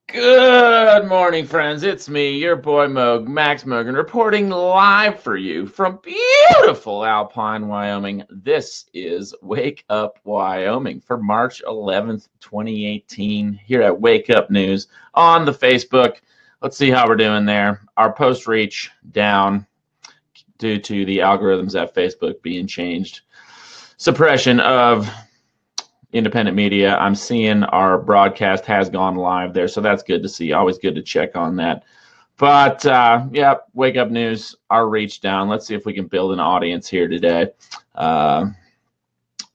Good morning, friends. It's me, your boy Max Mogren, reporting live for you from beautiful Alpine, Wyoming. This is Wake Up Wyoming for March 11th, 2018, here at Wake Up News on the Facebook. Let's see how we're doing there. Our post reach down due to the algorithms at Facebook being changed. Suppression of independent media. I'm seeing our broadcast has gone live there, so that's good to see. Always good to check on that. But yeah, Wake Up News, our reach down. Let's see if we can build an audience here today. And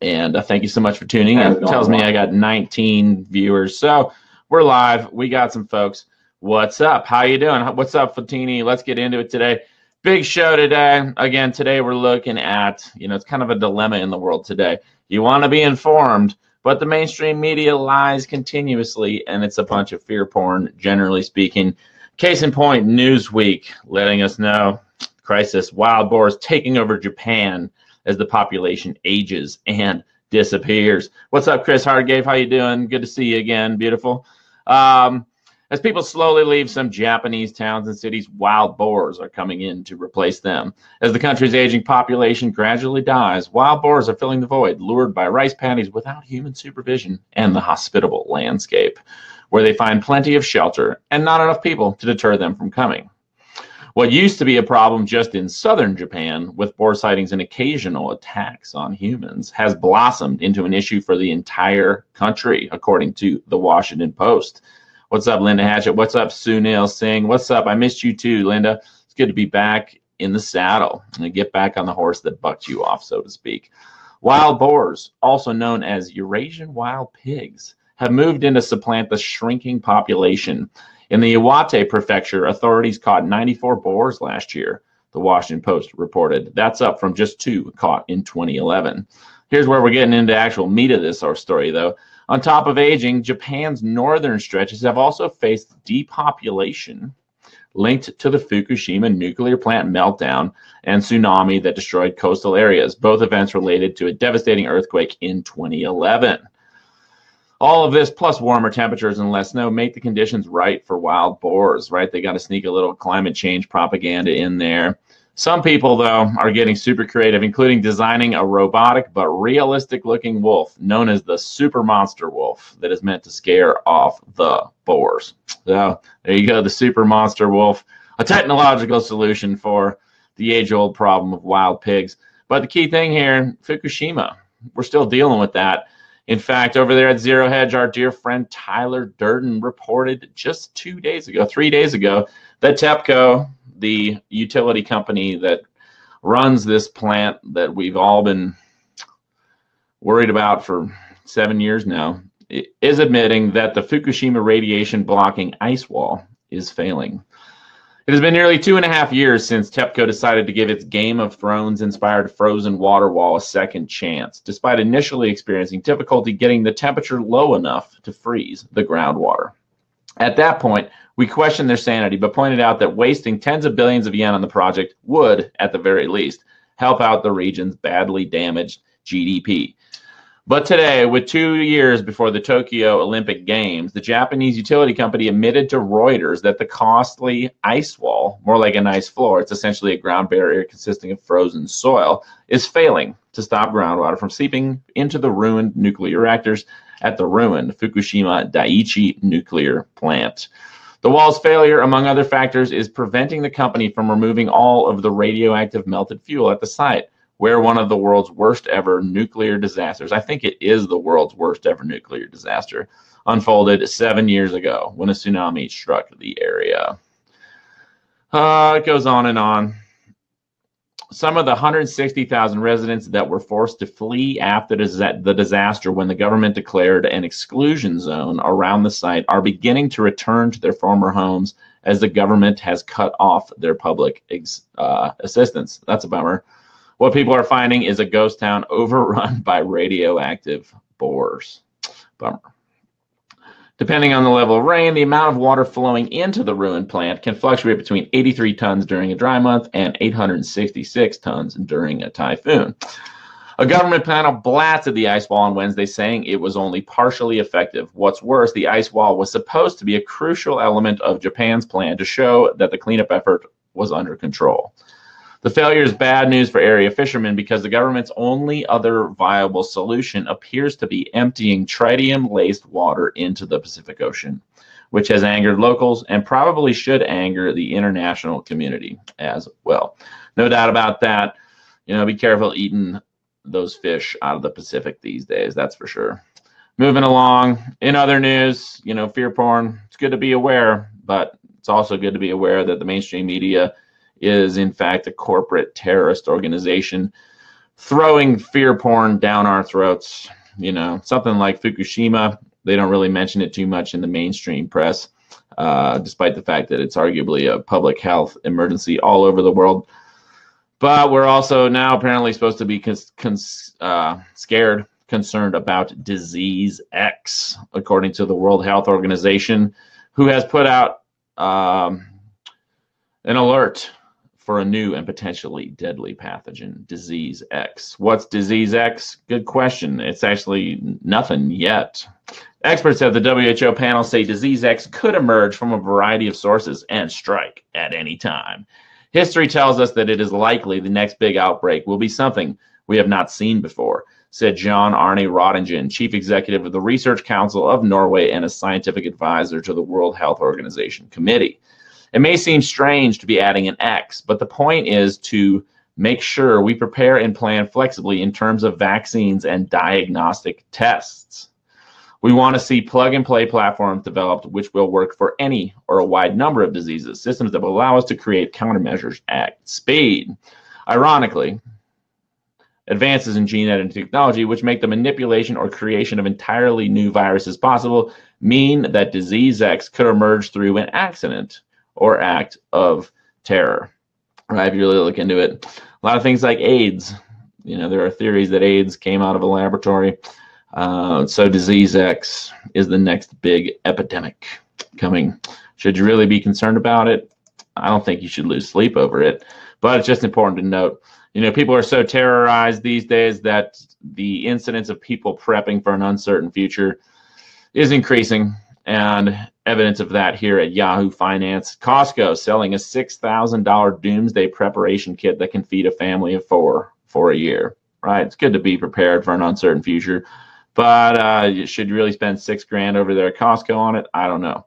thank you so much for tuning in. It tells me I got 19 viewers, so we're live. We got some folks. What's up? How you doing? What's up, Fatini? Let's get into it today. Big show today. Again, today we're looking at, it's kind of a dilemma in the world today. You want to be informed, but the mainstream media lies continuously, and it's a bunch of fear porn, generally speaking. Case in point, Newsweek letting us know, crisis, wild boars taking over Japan as the population ages and disappears. What's up, Chris Hardgave? How you doing? Good to see you again. Beautiful. As people slowly leave some Japanese towns and cities, wild boars are coming in to replace them. As the country's aging population gradually dies, wild boars are filling the void, lured by rice paddies without human supervision and the hospitable landscape, where they find plenty of shelter and not enough people to deter them from coming. What used to be a problem just in southern Japan, with boar sightings and occasional attacks on humans, has blossomed into an issue for the entire country, according to the Washington Post. What's up, Linda Hatchett? What's up, Sunil Singh? What's up? I missed you too, Linda. It's good to be back in the saddle and get back on the horse that bucked you off, so to speak. Wild boars, also known as Eurasian wild pigs, have moved in to supplant the shrinking population. In the Iwate prefecture, authorities caught 94 boars last year, the Washington Post reported. That's up from just 2 caught in 2011. Here's where we're getting into actual meat of this story, though. On top of aging, Japan's northern stretches have also faced depopulation linked to the Fukushima nuclear plant meltdown and tsunami that destroyed coastal areas, both events related to a devastating earthquake in 2011. All of this, plus warmer temperatures and less snow, make the conditions right for wild boars, right? They got to sneak a little climate change propaganda in there. Some people, though, are getting super creative, including designing a robotic but realistic-looking wolf known as the super monster wolf that is meant to scare off the boars. So there you go, the super monster wolf, a technological solution for the age-old problem of wild pigs. But the key thing here, Fukushima, we're still dealing with that. In fact, over there at Zero Hedge, our dear friend Tyler Durden reported just 3 days ago, that TEPCO, the utility company that runs this plant that we've all been worried about for 7 years now, is admitting that the Fukushima radiation blocking ice wall is failing. It has been nearly 2.5 years since TEPCO decided to give its Game of Thrones-inspired frozen water wall a second chance, despite initially experiencing difficulty getting the temperature low enough to freeze the groundwater. At that point, we questioned their sanity, but pointed out that wasting tens of billions of yen on the project would, at the very least, help out the region's badly damaged GDP. But today, with 2 years before the Tokyo Olympic Games, the Japanese utility company admitted to Reuters that the costly ice wall, more like an ice floor, it's essentially a ground barrier consisting of frozen soil, is failing to stop groundwater from seeping into the ruined nuclear reactors at the ruined Fukushima Daiichi nuclear plant. The wall's failure, among other factors, is preventing the company from removing all of the radioactive melted fuel at the site, where one of the world's worst ever nuclear disasters, I think it is the world's worst ever nuclear disaster, unfolded 7 years ago when a tsunami struck the area. It goes on and on. Some of the 160,000 residents that were forced to flee after the disaster when the government declared an exclusion zone around the site are beginning to return to their former homes as the government has cut off their public assistance. That's a bummer. What people are finding is a ghost town overrun by radioactive boars. Bummer. Depending on the level of rain, the amount of water flowing into the ruined plant can fluctuate between 83 tons during a dry month and 866 tons during a typhoon. A government panel blasted the ice wall on Wednesday, saying it was only partially effective. What's worse, the ice wall was supposed to be a crucial element of Japan's plan to show that the cleanup effort was under control. The failure is bad news for area fishermen because the government's only other viable solution appears to be emptying tritium-laced water into the Pacific Ocean, which has angered locals and probably should anger the international community as well. No doubt about that. Be careful eating those fish out of the Pacific these days, that's for sure. Moving along, in other news, fear porn, it's good to be aware, but it's also good to be aware that the mainstream media is in fact a corporate terrorist organization throwing fear porn down our throats. Something like Fukushima, they don't really mention it too much in the mainstream press, despite the fact that it's arguably a public health emergency all over the world. But we're also now apparently supposed to be concerned about disease X, according to the World Health Organization, who has put out an alert for a new and potentially deadly pathogen, disease X. What's disease X? Good question. It's actually nothing yet. Experts at the WHO panel say disease X could emerge from a variety of sources and strike at any time. History tells us that it is likely the next big outbreak will be something we have not seen before, said John Arne Rottingen, chief executive of the Research Council of Norway and a scientific advisor to the World Health Organization Committee. It may seem strange to be adding an X, but the point is to make sure we prepare and plan flexibly in terms of vaccines and diagnostic tests. We want to see plug-and-play platforms developed which will work for any or a wide number of diseases, systems that will allow us to create countermeasures at speed. Ironically, advances in gene editing technology, which make the manipulation or creation of entirely new viruses possible, mean that disease X could emerge through an accident or act of terror. Right? If you really look into it, a lot of things like AIDS, there are theories that AIDS came out of a laboratory. So disease X is the next big epidemic coming. Should you really be concerned about it? I don't think you should lose sleep over it, but it's just important to note, people are so terrorized these days that the incidence of people prepping for an uncertain future is increasing, and evidence of that here at Yahoo Finance. Costco selling a $6,000 doomsday preparation kit that can feed a family of 4 for a year. Right? It's good to be prepared for an uncertain future, but should you really spend $6,000 over there at Costco on it? I don't know.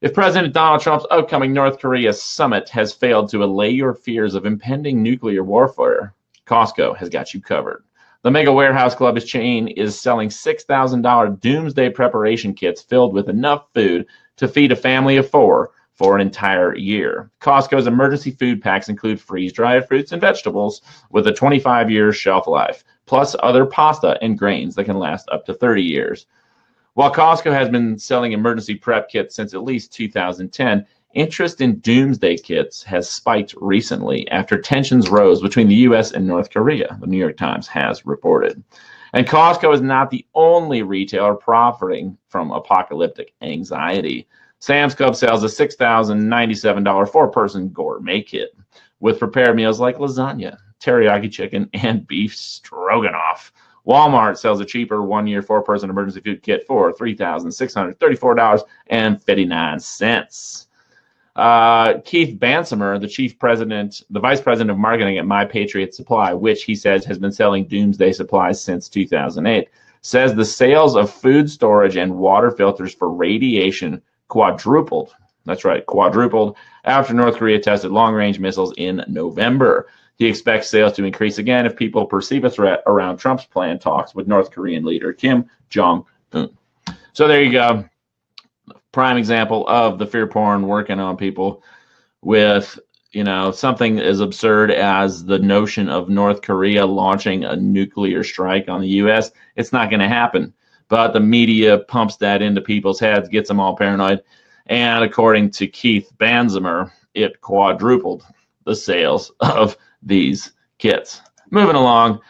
If President Donald Trump's upcoming North Korea summit has failed to allay your fears of impending nuclear warfare, Costco has got you covered. The Mega Warehouse Club chain is selling $6,000 doomsday preparation kits filled with enough food to feed a family of 4 for an entire year. Costco's emergency food packs include freeze-dried fruits and vegetables with a 25-year shelf life, plus other pasta and grains that can last up to 30 years. While Costco has been selling emergency prep kits since at least 2010, interest in doomsday kits has spiked recently after tensions rose between the U.S. and North Korea, the New York Times has reported. And Costco is not the only retailer profiting from apocalyptic anxiety. Sam's Club sells a $6,097 four-person gourmet kit with prepared meals like lasagna, teriyaki chicken, and beef stroganoff. Walmart sells a cheaper one-year four-person emergency food kit for $3,634.59. Keith Bansimer, the vice president of marketing at My Patriot Supply, which he says has been selling doomsday supplies since 2008, says the sales of food storage and water filters for radiation quadrupled. That's right, quadrupled after North Korea tested long-range missiles in November. He expects sales to increase again if people perceive a threat around Trump's planned talks with North Korean leader Kim Jong-un. So there you go. Prime example of the fear porn working on people with, something as absurd as the notion of North Korea launching a nuclear strike on the U.S. It's not going to happen. But the media pumps that into people's heads, gets them all paranoid. And according to Keith Bansimer, it quadrupled the sales of these kits. Moving along,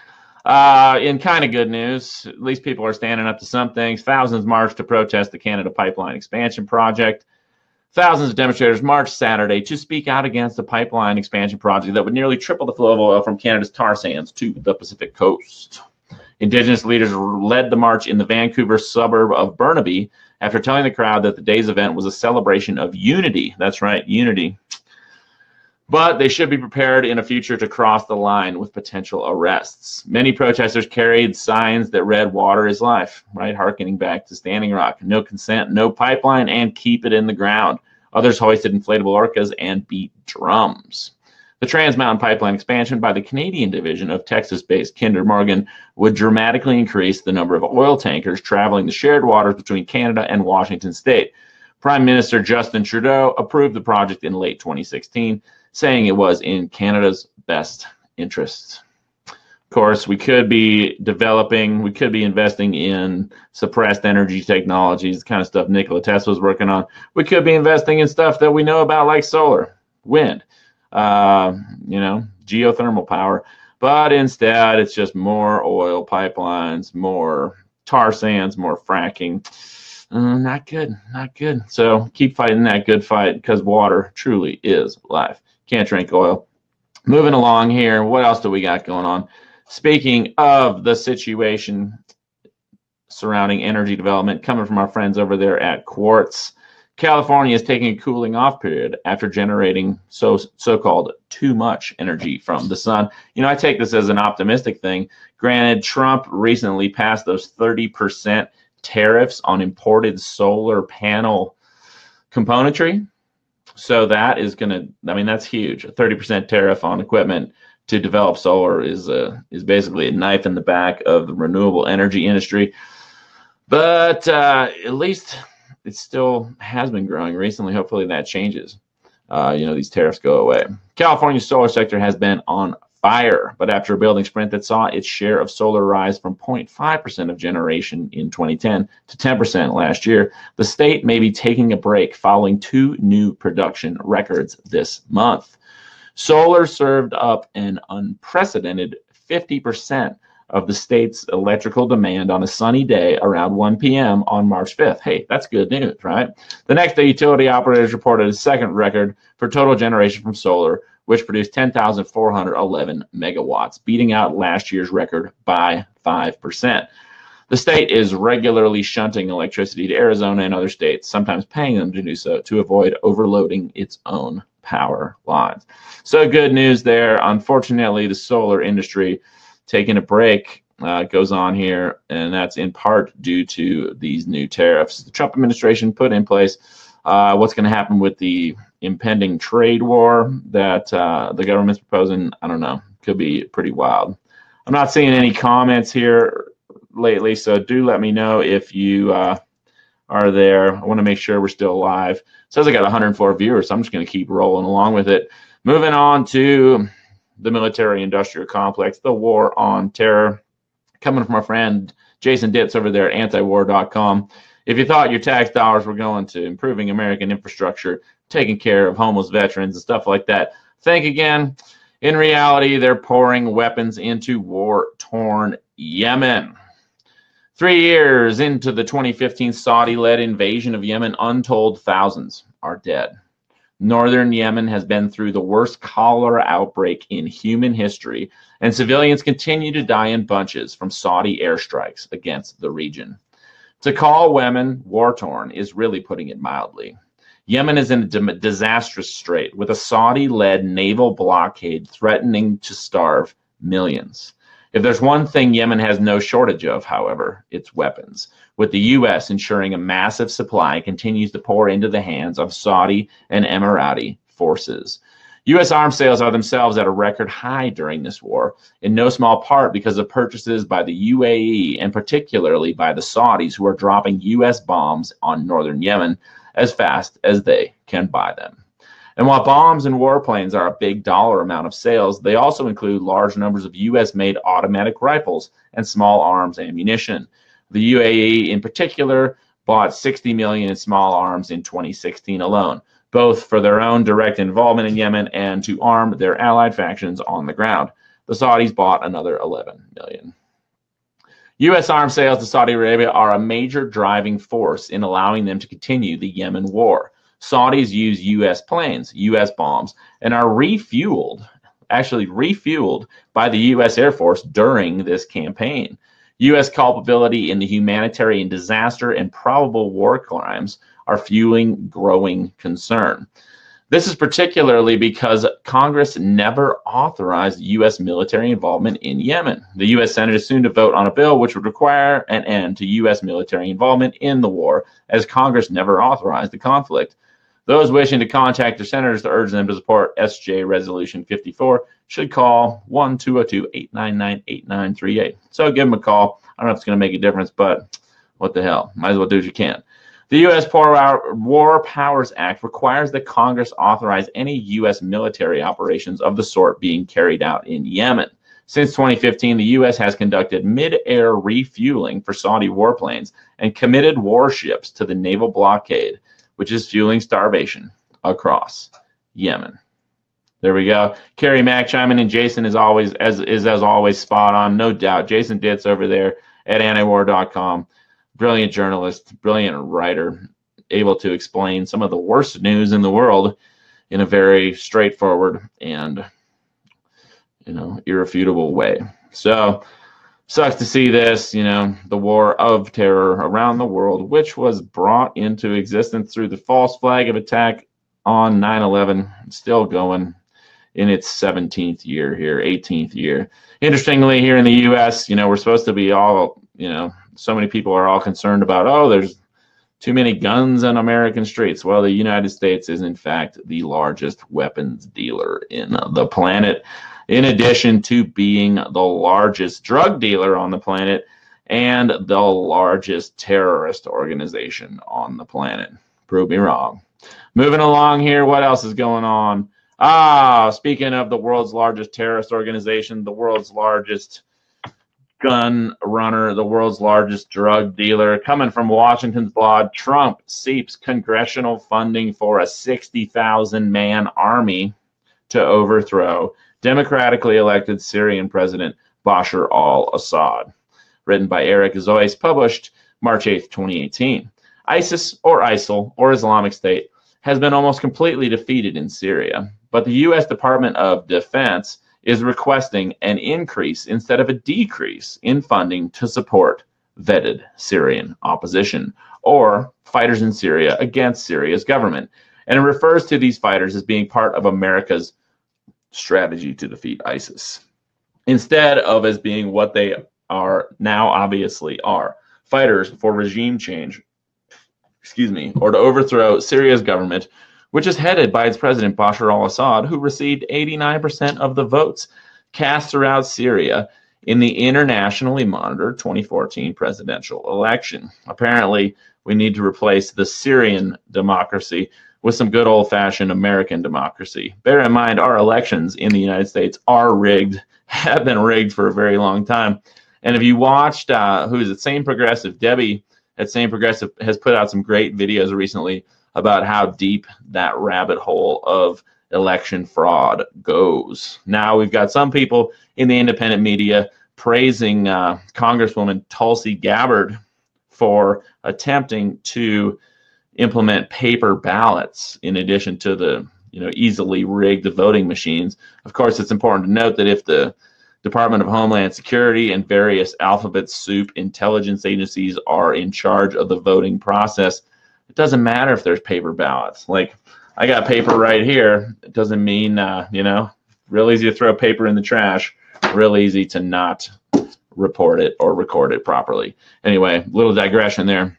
in kind of good news, at least people are standing up to some things. Thousands marched to protest the Canada Pipeline expansion project. Thousands of demonstrators marched Saturday to speak out against the pipeline expansion project that would nearly triple the flow of oil from Canada's tar sands to the Pacific coast. Indigenous leaders led the march in the Vancouver suburb of Burnaby after telling the crowd that the day's event was a celebration of unity. That's right, unity. But they should be prepared in a future to cross the line with potential arrests. Many protesters carried signs that read, "Water is life," right? Harkening back to Standing Rock. No consent, no pipeline, and keep it in the ground. Others hoisted inflatable orcas and beat drums. The Trans Mountain Pipeline expansion by the Canadian division of Texas-based Kinder Morgan would dramatically increase the number of oil tankers traveling the shared waters between Canada and Washington state. Prime Minister Justin Trudeau approved the project in late 2016, saying it was in Canada's best interests. Of course, we could be investing in suppressed energy technologies, the kind of stuff Nikola Tesla was working on. We could be investing in stuff that we know about, like solar, wind, geothermal power. But instead, it's just more oil pipelines, more tar sands, more fracking. Not good, not good. So keep fighting that good fight, because water truly is life. Can't drink oil. Moving along here, what else do we got going on? Speaking of the situation surrounding energy development, coming from our friends over there at Quartz, California is taking a cooling off period after generating so-called too much energy from the sun. I take this as an optimistic thing. Granted, Trump recently passed those 30% tariffs on imported solar panel componentry. So that is going to, that's huge. A 30% tariff on equipment to develop solar is basically a knife in the back of the renewable energy industry. But at least it still has been growing recently. Hopefully that changes. These tariffs go away. California's solar sector has been on fire, but after a building sprint that saw its share of solar rise from 0.5% of generation in 2010 to 10% last year, the state may be taking a break following 2 new production records this month. Solar served up an unprecedented 50% of the state's electrical demand on a sunny day around 1 p.m. on March 5th. Hey, that's good news, right? The next day, utility operators reported a second record for total generation from solar, which produced 10,411 megawatts, beating out last year's record by 5%. The state is regularly shunting electricity to Arizona and other states, sometimes paying them to do so to avoid overloading its own power lines. So good news there. Unfortunately, the solar industry taking a break goes on here, and that's in part due to these new tariffs the Trump administration put in place. What's going to happen with the impending trade war that the government's proposing, I don't know. Could be pretty wild. I'm not seeing any comments here lately, so do let me know if you are there. I want to make sure we're still live. It says I got 104 viewers, so I'm just going to keep rolling along with it. Moving on to the military-industrial complex, the war on terror, coming from our friend Jason Ditz over there at antiwar.com. If you thought your tax dollars were going to improving American infrastructure, taking care of homeless veterans and stuff like that, think again. In reality, they're pouring weapons into war-torn Yemen. 3 years into the 2015 Saudi-led invasion of Yemen, untold thousands are dead. Northern Yemen has been through the worst cholera outbreak in human history, and civilians continue to die in bunches from Saudi airstrikes against the region. To call Yemen war-torn is really putting it mildly. Yemen is in a disastrous strait, with a Saudi-led naval blockade threatening to starve millions. If there's one thing Yemen has no shortage of, however, it's weapons, with the U.S. ensuring a massive supply continues to pour into the hands of Saudi and Emirati forces. U.S. arms sales are themselves at a record high during this war, in no small part because of purchases by the UAE and particularly by the Saudis, who are dropping U.S. bombs on northern Yemen as fast as they can buy them. And while bombs and warplanes are a big dollar amount of sales, they also include large numbers of U.S.-made automatic rifles and small arms ammunition. The UAE, in particular, bought $60 million in small arms in 2016 alone, both for their own direct involvement in Yemen and to arm their allied factions on the ground. The Saudis bought another $11 million. U.S. arms sales to Saudi Arabia are a major driving force in allowing them to continue the Yemen war. Saudis use U.S. planes, U.S. bombs, and are actually refueled by the U.S. Air Force during this campaign. U.S. culpability in the humanitarian disaster and probable war crimes are fueling growing concern. This is particularly because Congress never authorized U.S. military involvement in Yemen. The U.S. Senate is soon to vote on a bill which would require an end to U.S. military involvement in the war, as Congress never authorized the conflict. Those wishing to contact their senators to urge them to support SJ Resolution 54 should call 1-202-899-8938. So give them a call. I don't know if it's going to make a difference, but what the hell? Might as well do what you can. The U.S. War Powers Act requires that Congress authorize any U.S. military operations of the sort being carried out in Yemen. Since 2015, the U.S. has conducted mid-air refueling for Saudi warplanes and committed warships to the naval blockade, which is fueling starvation across Yemen. There we go. Carrie Mack chiming in. Jason is always spot on, no doubt. Jason Ditz over there at antiwar.com. Brilliant journalist, brilliant writer, able to explain some of the worst news in the world in a very straightforward and, irrefutable way. So, sucks to see this, the war of terror around the world, which was brought into existence through the false flag of attack on 9/11, still going in its 17th year here, 18th year. Interestingly, here in the U.S., we're supposed to be all, so many people are all concerned about, there's too many guns on American streets. Well, the United States is, in fact, the largest weapons dealer in the planet, in addition to being the largest drug dealer on the planet and the largest terrorist organization on the planet. Prove me wrong. Moving along here, what else is going on? Speaking of the world's largest terrorist organization, the world's largest gun runner, the world's largest drug dealer, coming from Washington's blog, Trump seeks congressional funding for a 60,000-man army to overthrow democratically elected Syrian President Bashar al-Assad. Written by Eric Zois, published March 8, 2018. ISIS, or ISIL, or Islamic State, has been almost completely defeated in Syria, but the U.S. Department of Defense is requesting an increase instead of a decrease in funding to support vetted Syrian opposition, or fighters in Syria against Syria's government. And it refers to these fighters as being part of America's strategy to defeat ISIS, instead of as being what they are now obviously are, fighters for regime change, or to overthrow Syria's government, which is headed by its president, Bashar al-Assad, who received 89% of the votes cast throughout Syria in the internationally monitored 2014 presidential election. Apparently, we need to replace the Syrian democracy with some good old-fashioned American democracy. Bear in mind, our elections in the United States are rigged, have been rigged for a very long time. And if you watched, who is it, Same Progressive, Debbie at Same Progressive has put out some great videos recently about how deep that rabbit hole of election fraud goes. Now we've got some people in the independent media praising Congresswoman Tulsi Gabbard for attempting to implement paper ballots in addition to the easily rigged voting machines. Of course, it's important to note that if the Department of Homeland Security and various alphabet soup intelligence agencies are in charge of the voting process, it doesn't matter if there's paper ballots. Like, I got paper right here. It doesn't mean, real easy to throw paper in the trash, real easy to not report it or record it properly. Anyway, little digression there.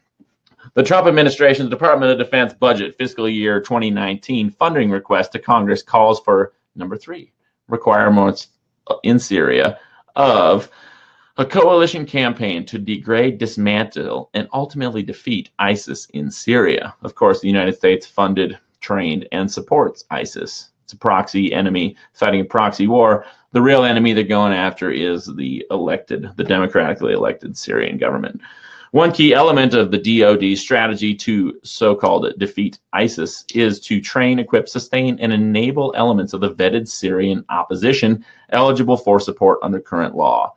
The Trump administration's Department of Defense budget fiscal year 2019 funding request to Congress calls for, number 3, requirements in Syria of a coalition campaign to degrade, dismantle, and ultimately defeat ISIS in Syria. Of course, the United States funded, trained, and supports ISIS. It's a proxy enemy fighting a proxy war. The real enemy they're going after is the democratically elected Syrian government. One key element of the DoD strategy to so-called defeat ISIS is to train, equip, sustain, and enable elements of the vetted Syrian opposition eligible for support under current law.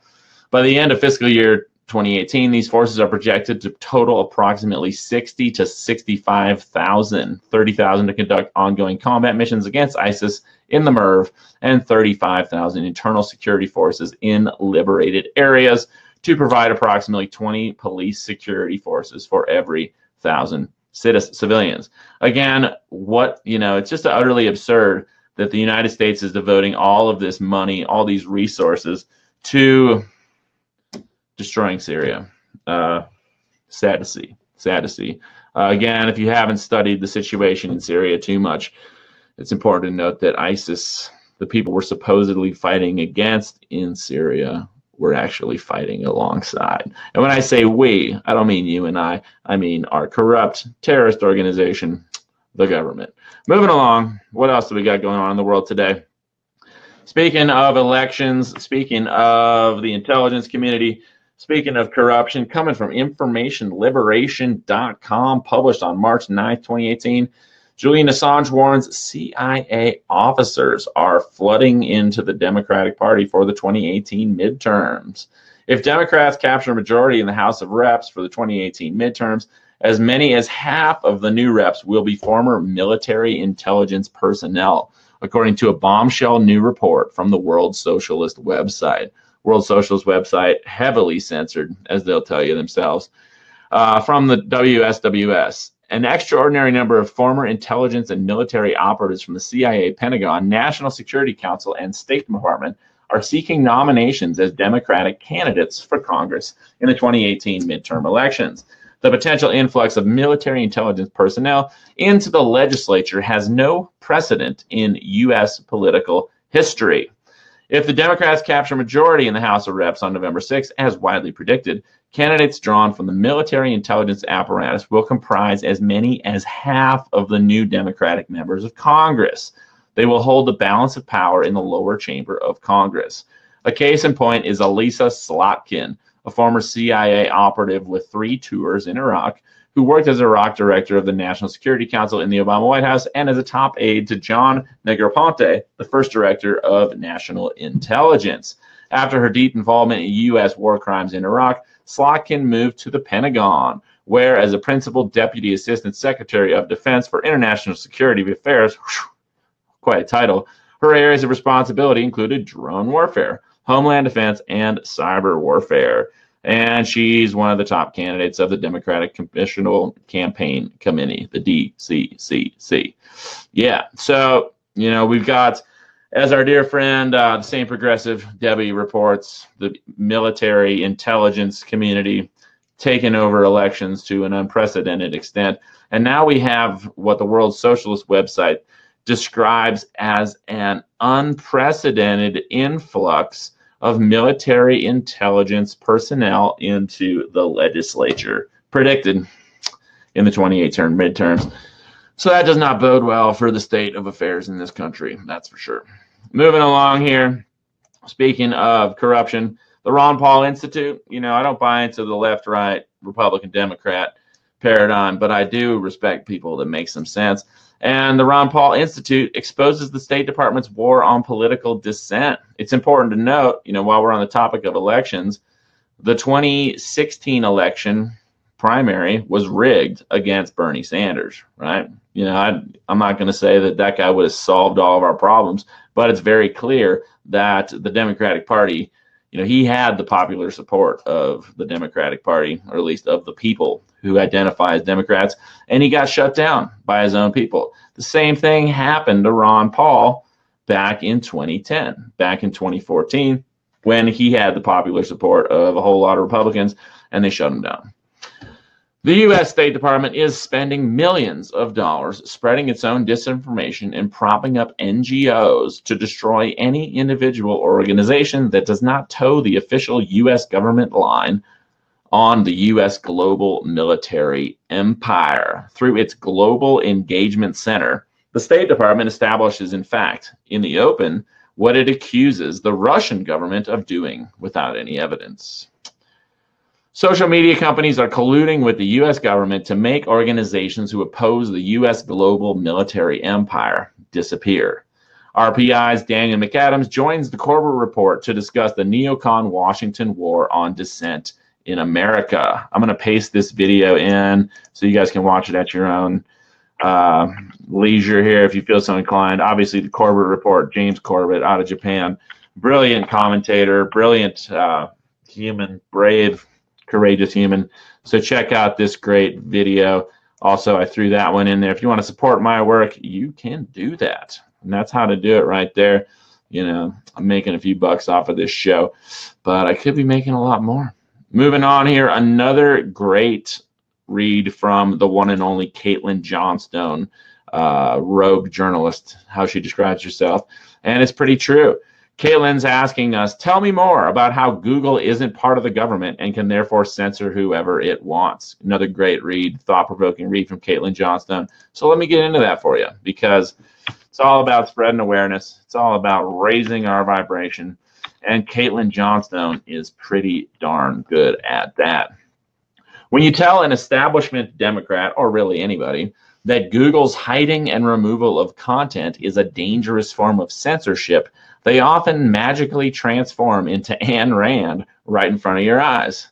By the end of fiscal year 2018, these forces are projected to total approximately 60 to 65,000, 30,000 to conduct ongoing combat missions against ISIS in the MERV, and 35,000 internal security forces in liberated areas to provide approximately 20 police security forces for every 1,000 civilians. Again, it's just utterly absurd that the United States is devoting all of this money, all these resources to destroying Syria. Sad to see. Sad to see. Again, if you haven't studied the situation in Syria too much, it's important to note that ISIS, the people we're supposedly fighting against in Syria, we're actually fighting alongside. And when I say we, I don't mean you and I mean our corrupt terrorist organization, the government. Moving along, what else do we got going on in the world today? Speaking of elections, speaking of the intelligence community, speaking of corruption, coming from informationliberation.com, published on March 9th, 2018, Julian Assange warns CIA officers are flooding into the Democratic Party for the 2018 midterms. If Democrats capture a majority in the House of Reps for the 2018 midterms, as many as half of the new reps will be former military intelligence personnel, according to a bombshell new report from the World Socialist website. World Socialist website, heavily censored, as they'll tell you themselves, from the WSWS. An extraordinary number of former intelligence and military operatives from the CIA, Pentagon, National Security Council, and State Department are seeking nominations as Democratic candidates for Congress in the 2018 midterm elections. The potential influx of military intelligence personnel into the legislature has no precedent in U.S. political history. If the Democrats capture majority in the House of Reps on November 6th, as widely predicted, candidates drawn from the military intelligence apparatus will comprise as many as half of the new Democratic members of Congress. They will hold the balance of power in the lower chamber of Congress. A case in point is Elisa Slotkin, a former CIA operative with 3 tours in Iraq, who worked as Iraq director of the National Security Council in the Obama White House and as a top aide to John Negroponte, the first director of national intelligence. After her deep involvement in U.S. war crimes in Iraq, Slotkin moved to the Pentagon, where as a principal deputy assistant secretary of defense for international security affairs, quite a title, her areas of responsibility included drone warfare, homeland defense, and cyber warfare. And she's one of the top candidates of the Democratic Congressional Campaign Committee, the DCCC. Yeah, so, we've got, as our dear friend, the same progressive Debbie reports, the military intelligence community taking over elections to an unprecedented extent. And now we have what the World Socialist website describes as an unprecedented influx of military intelligence personnel into the legislature, predicted in the 2018 midterms. So that does not bode well for the state of affairs in this country, that's for sure. Moving along here, speaking of corruption, the Ron Paul Institute, I don't buy into the left-right, Republican, Democrat paradigm, but I do respect people that make some sense. And the Ron Paul Institute exposes the State Department's war on political dissent. It's important to note, while we're on the topic of elections, the 2016 election primary was rigged against Bernie Sanders, right? I'm not going to say that guy would have solved all of our problems, but it's very clear that the Democratic Party, he had the popular support of the Democratic Party, or at least of the people who identify as Democrats, and he got shut down by his own people. The same thing happened to Ron Paul back in 2010, back in 2014, when he had the popular support of a whole lot of Republicans, and they shut him down. The U.S. State Department is spending millions of dollars spreading its own disinformation and propping up NGOs to destroy any individual or organization that does not toe the official U.S. government line on the U.S. global military empire. Through its Global Engagement Center, the State Department establishes, in fact, in the open, what it accuses the Russian government of doing without any evidence. Social media companies are colluding with the U.S. government to make organizations who oppose the U.S. global military empire disappear. RPI's Daniel McAdams joins the Korber Report to discuss the neocon Washington war on dissent in America. I'm going to paste this video in so you guys can watch it at your own leisure here if you feel so inclined. Obviously, the Corbett Report, James Corbett out of Japan. Brilliant commentator, brilliant human, brave, courageous human. So check out this great video. Also, I threw that one in there. If you want to support my work, you can do that. And that's how to do it right there. You know, I'm making a few bucks off of this show, but I could be making a lot more. Moving on here, another great read from the one and only Caitlin Johnstone, rogue journalist, how she describes herself. And it's pretty true. Caitlin's asking us, tell me more about how Google isn't part of the government and can therefore censor whoever it wants. Another great read, thought-provoking read from Caitlin Johnstone. So let me get into that for you, because it's all about spreading awareness. It's all about raising our vibration. And Caitlin Johnstone is pretty darn good at that. When you tell an establishment Democrat, or really anybody, that Google's hiding and removal of content is a dangerous form of censorship, they often magically transform into Ayn Rand right in front of your eyes.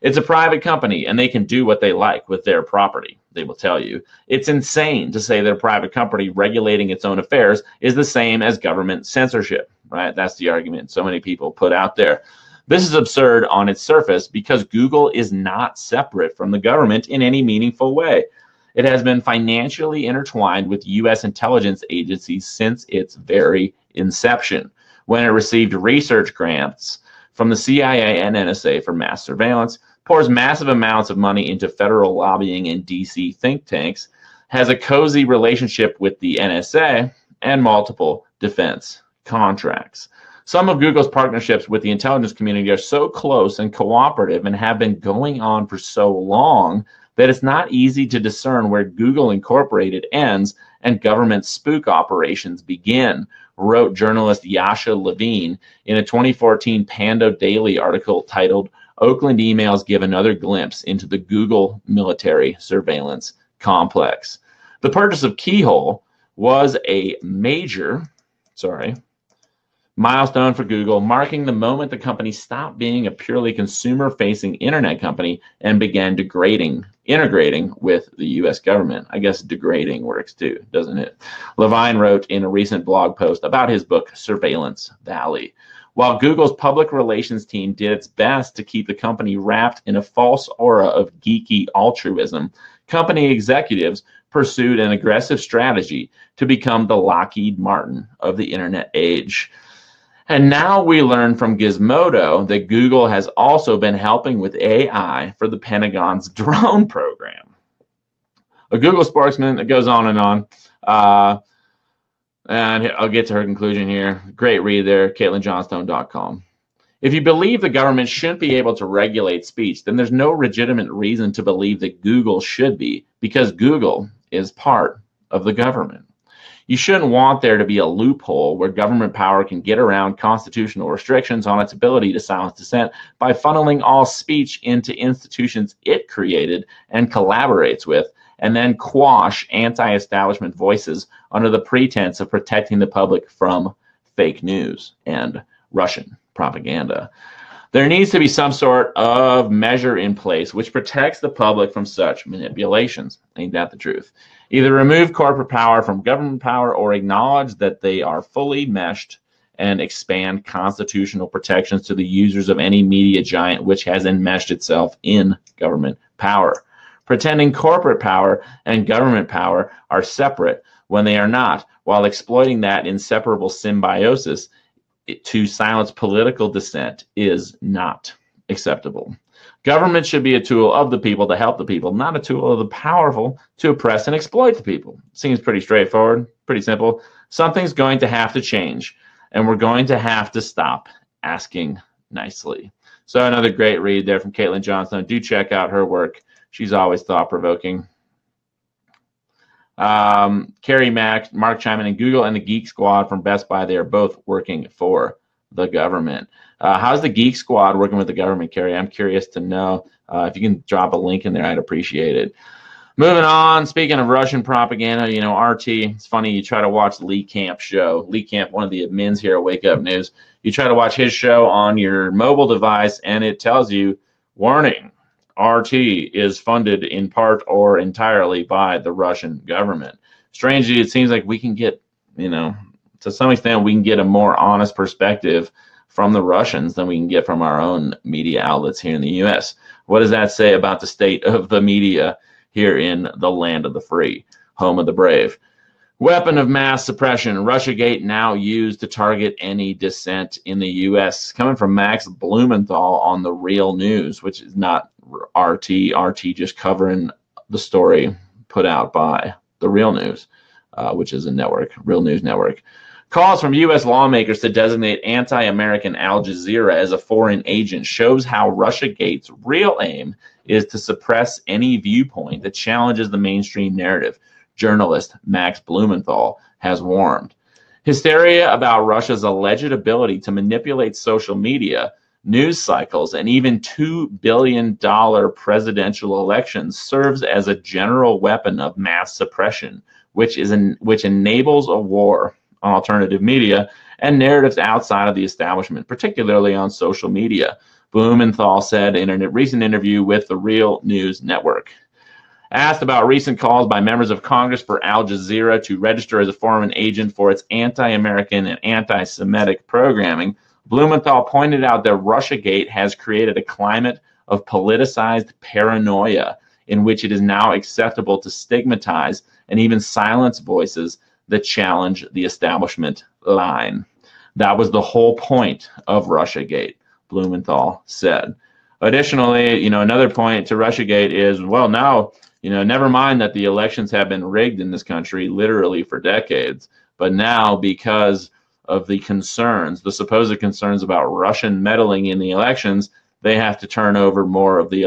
It's a private company, and they can do what they like with their property, they will tell you. It's insane to say that a private company regulating its own affairs is the same as government censorship, right? That's the argument so many people put out there. This is absurd on its surface because Google is not separate from the government in any meaningful way. It has been financially intertwined with U.S. intelligence agencies since its very inception, when it received research grants from the CIA and NSA for mass surveillance, pours massive amounts of money into federal lobbying and D.C. think tanks, has a cozy relationship with the NSA, and multiple defense contracts. Some of Google's partnerships with the intelligence community are so close and cooperative and have been going on for so long that it's not easy to discern where Google Incorporated ends and government spook operations begin, wrote journalist Yasha Levine in a 2014 Pando Daily article titled Oakland Emails Give Another Glimpse into the Google Military Surveillance Complex. The purchase of Keyhole was a major, milestone for Google, marking the moment the company stopped being a purely consumer-facing internet company and began integrating with the U.S. government. I guess degrading works too, doesn't it? Levine wrote in a recent blog post about his book, Surveillance Valley. While Google's public relations team did its best to keep the company wrapped in a false aura of geeky altruism, company executives pursued an aggressive strategy to become the Lockheed Martin of the internet age. And now we learn from Gizmodo that Google has also been helping with AI for the Pentagon's drone program. A Google spokesman, it goes on and on. And I'll get to her conclusion here. Great read there, CaitlinJohnstone.com. If you believe the government shouldn't be able to regulate speech, then there's no legitimate reason to believe that Google should be, because Google is part of the government. You shouldn't want there to be a loophole where government power can get around constitutional restrictions on its ability to silence dissent by funneling all speech into institutions it created and collaborates with, and then quash anti-establishment voices under the pretense of protecting the public from fake news and Russian propaganda. There needs to be some sort of measure in place which protects the public from such manipulations. Ain't that the truth? Either remove corporate power from government power or acknowledge that they are fully meshed and expand constitutional protections to the users of any media giant which has enmeshed itself in government power. Pretending corporate power and government power are separate when they are not, while exploiting that inseparable symbiosis to silence political dissent is not acceptable. Government should be a tool of the people to help the people, not a tool of the powerful to oppress and exploit the people. Seems pretty straightforward, pretty simple. Something's going to have to change, and we're going to have to stop asking nicely. So another great read there from Caitlin Johnstone. Do check out her work. She's always thought-provoking. Carrie Mack, Mark Chapman, and Google and the Geek Squad from Best Buy, they are both working for the government. How's the Geek Squad working with the government, Carrie? I'm curious to know. If you can drop a link in there, I'd appreciate it. Moving on, speaking of Russian propaganda, you know, RT, it's funny, you try to watch Lee Camp's show. Lee Camp, one of the admins here at Wake Up News. You try to watch his show on your mobile device, and it tells you Warning, RT is funded in part or entirely by the Russian government. Strangely, it seems like we can get, to some extent, we can get a more honest perspective from the Russians than we can get from our own media outlets here in the U.S. What does that say about the state of the media here in the land of the free, home of the brave? Weapon of mass suppression, Russiagate now used to target any dissent in the U.S. Coming from Max Blumenthal on the Real News, which is not RT. RT just covering the story put out by the Real News, which is a network, Real News Network. Calls from U.S. lawmakers to designate anti-American Al Jazeera as a foreign agent shows how Russiagate's real aim is to suppress any viewpoint that challenges the mainstream narrative. Journalist Max Blumenthal has warned. Hysteria about Russia's alleged ability to manipulate social media, news cycles, and even $2 billion presidential elections serves as a general weapon of mass suppression, which enables a war on alternative media and narratives outside of the establishment, particularly on social media, Blumenthal said in a recent interview with the Real News Network. Asked about recent calls by members of Congress for Al Jazeera to register as a foreign agent for its anti-American and anti-Semitic programming, Blumenthal pointed out that Russiagate has created a climate of politicized paranoia in which it is now acceptable to stigmatize and even silence voices that challenge the establishment line. That was the whole point of Russiagate, Blumenthal said. Additionally, another point to Russiagate is, well, now, never mind that the elections have been rigged in this country literally for decades, but now because of the concerns, the supposed concerns about Russian meddling in the elections, they have to turn over more of the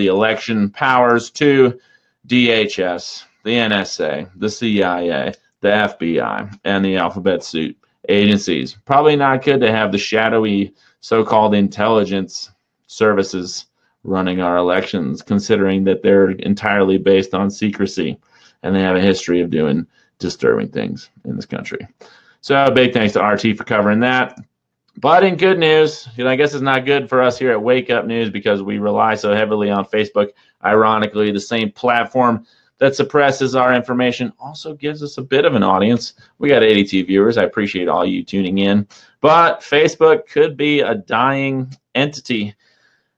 election powers to DHS, the NSA, the CIA, the FBI, and the alphabet soup agencies. Probably not good to have the shadowy so-called intelligence services running our elections, considering that they're entirely based on secrecy and they have a history of doing disturbing things in this country. So big thanks to RT for covering that. But in good news, I guess it's not good for us here at Wake Up News because we rely so heavily on Facebook. Ironically, the same platform that suppresses our information also gives us a bit of an audience. We got 82 viewers. I appreciate all you tuning in. But Facebook could be a dying entity,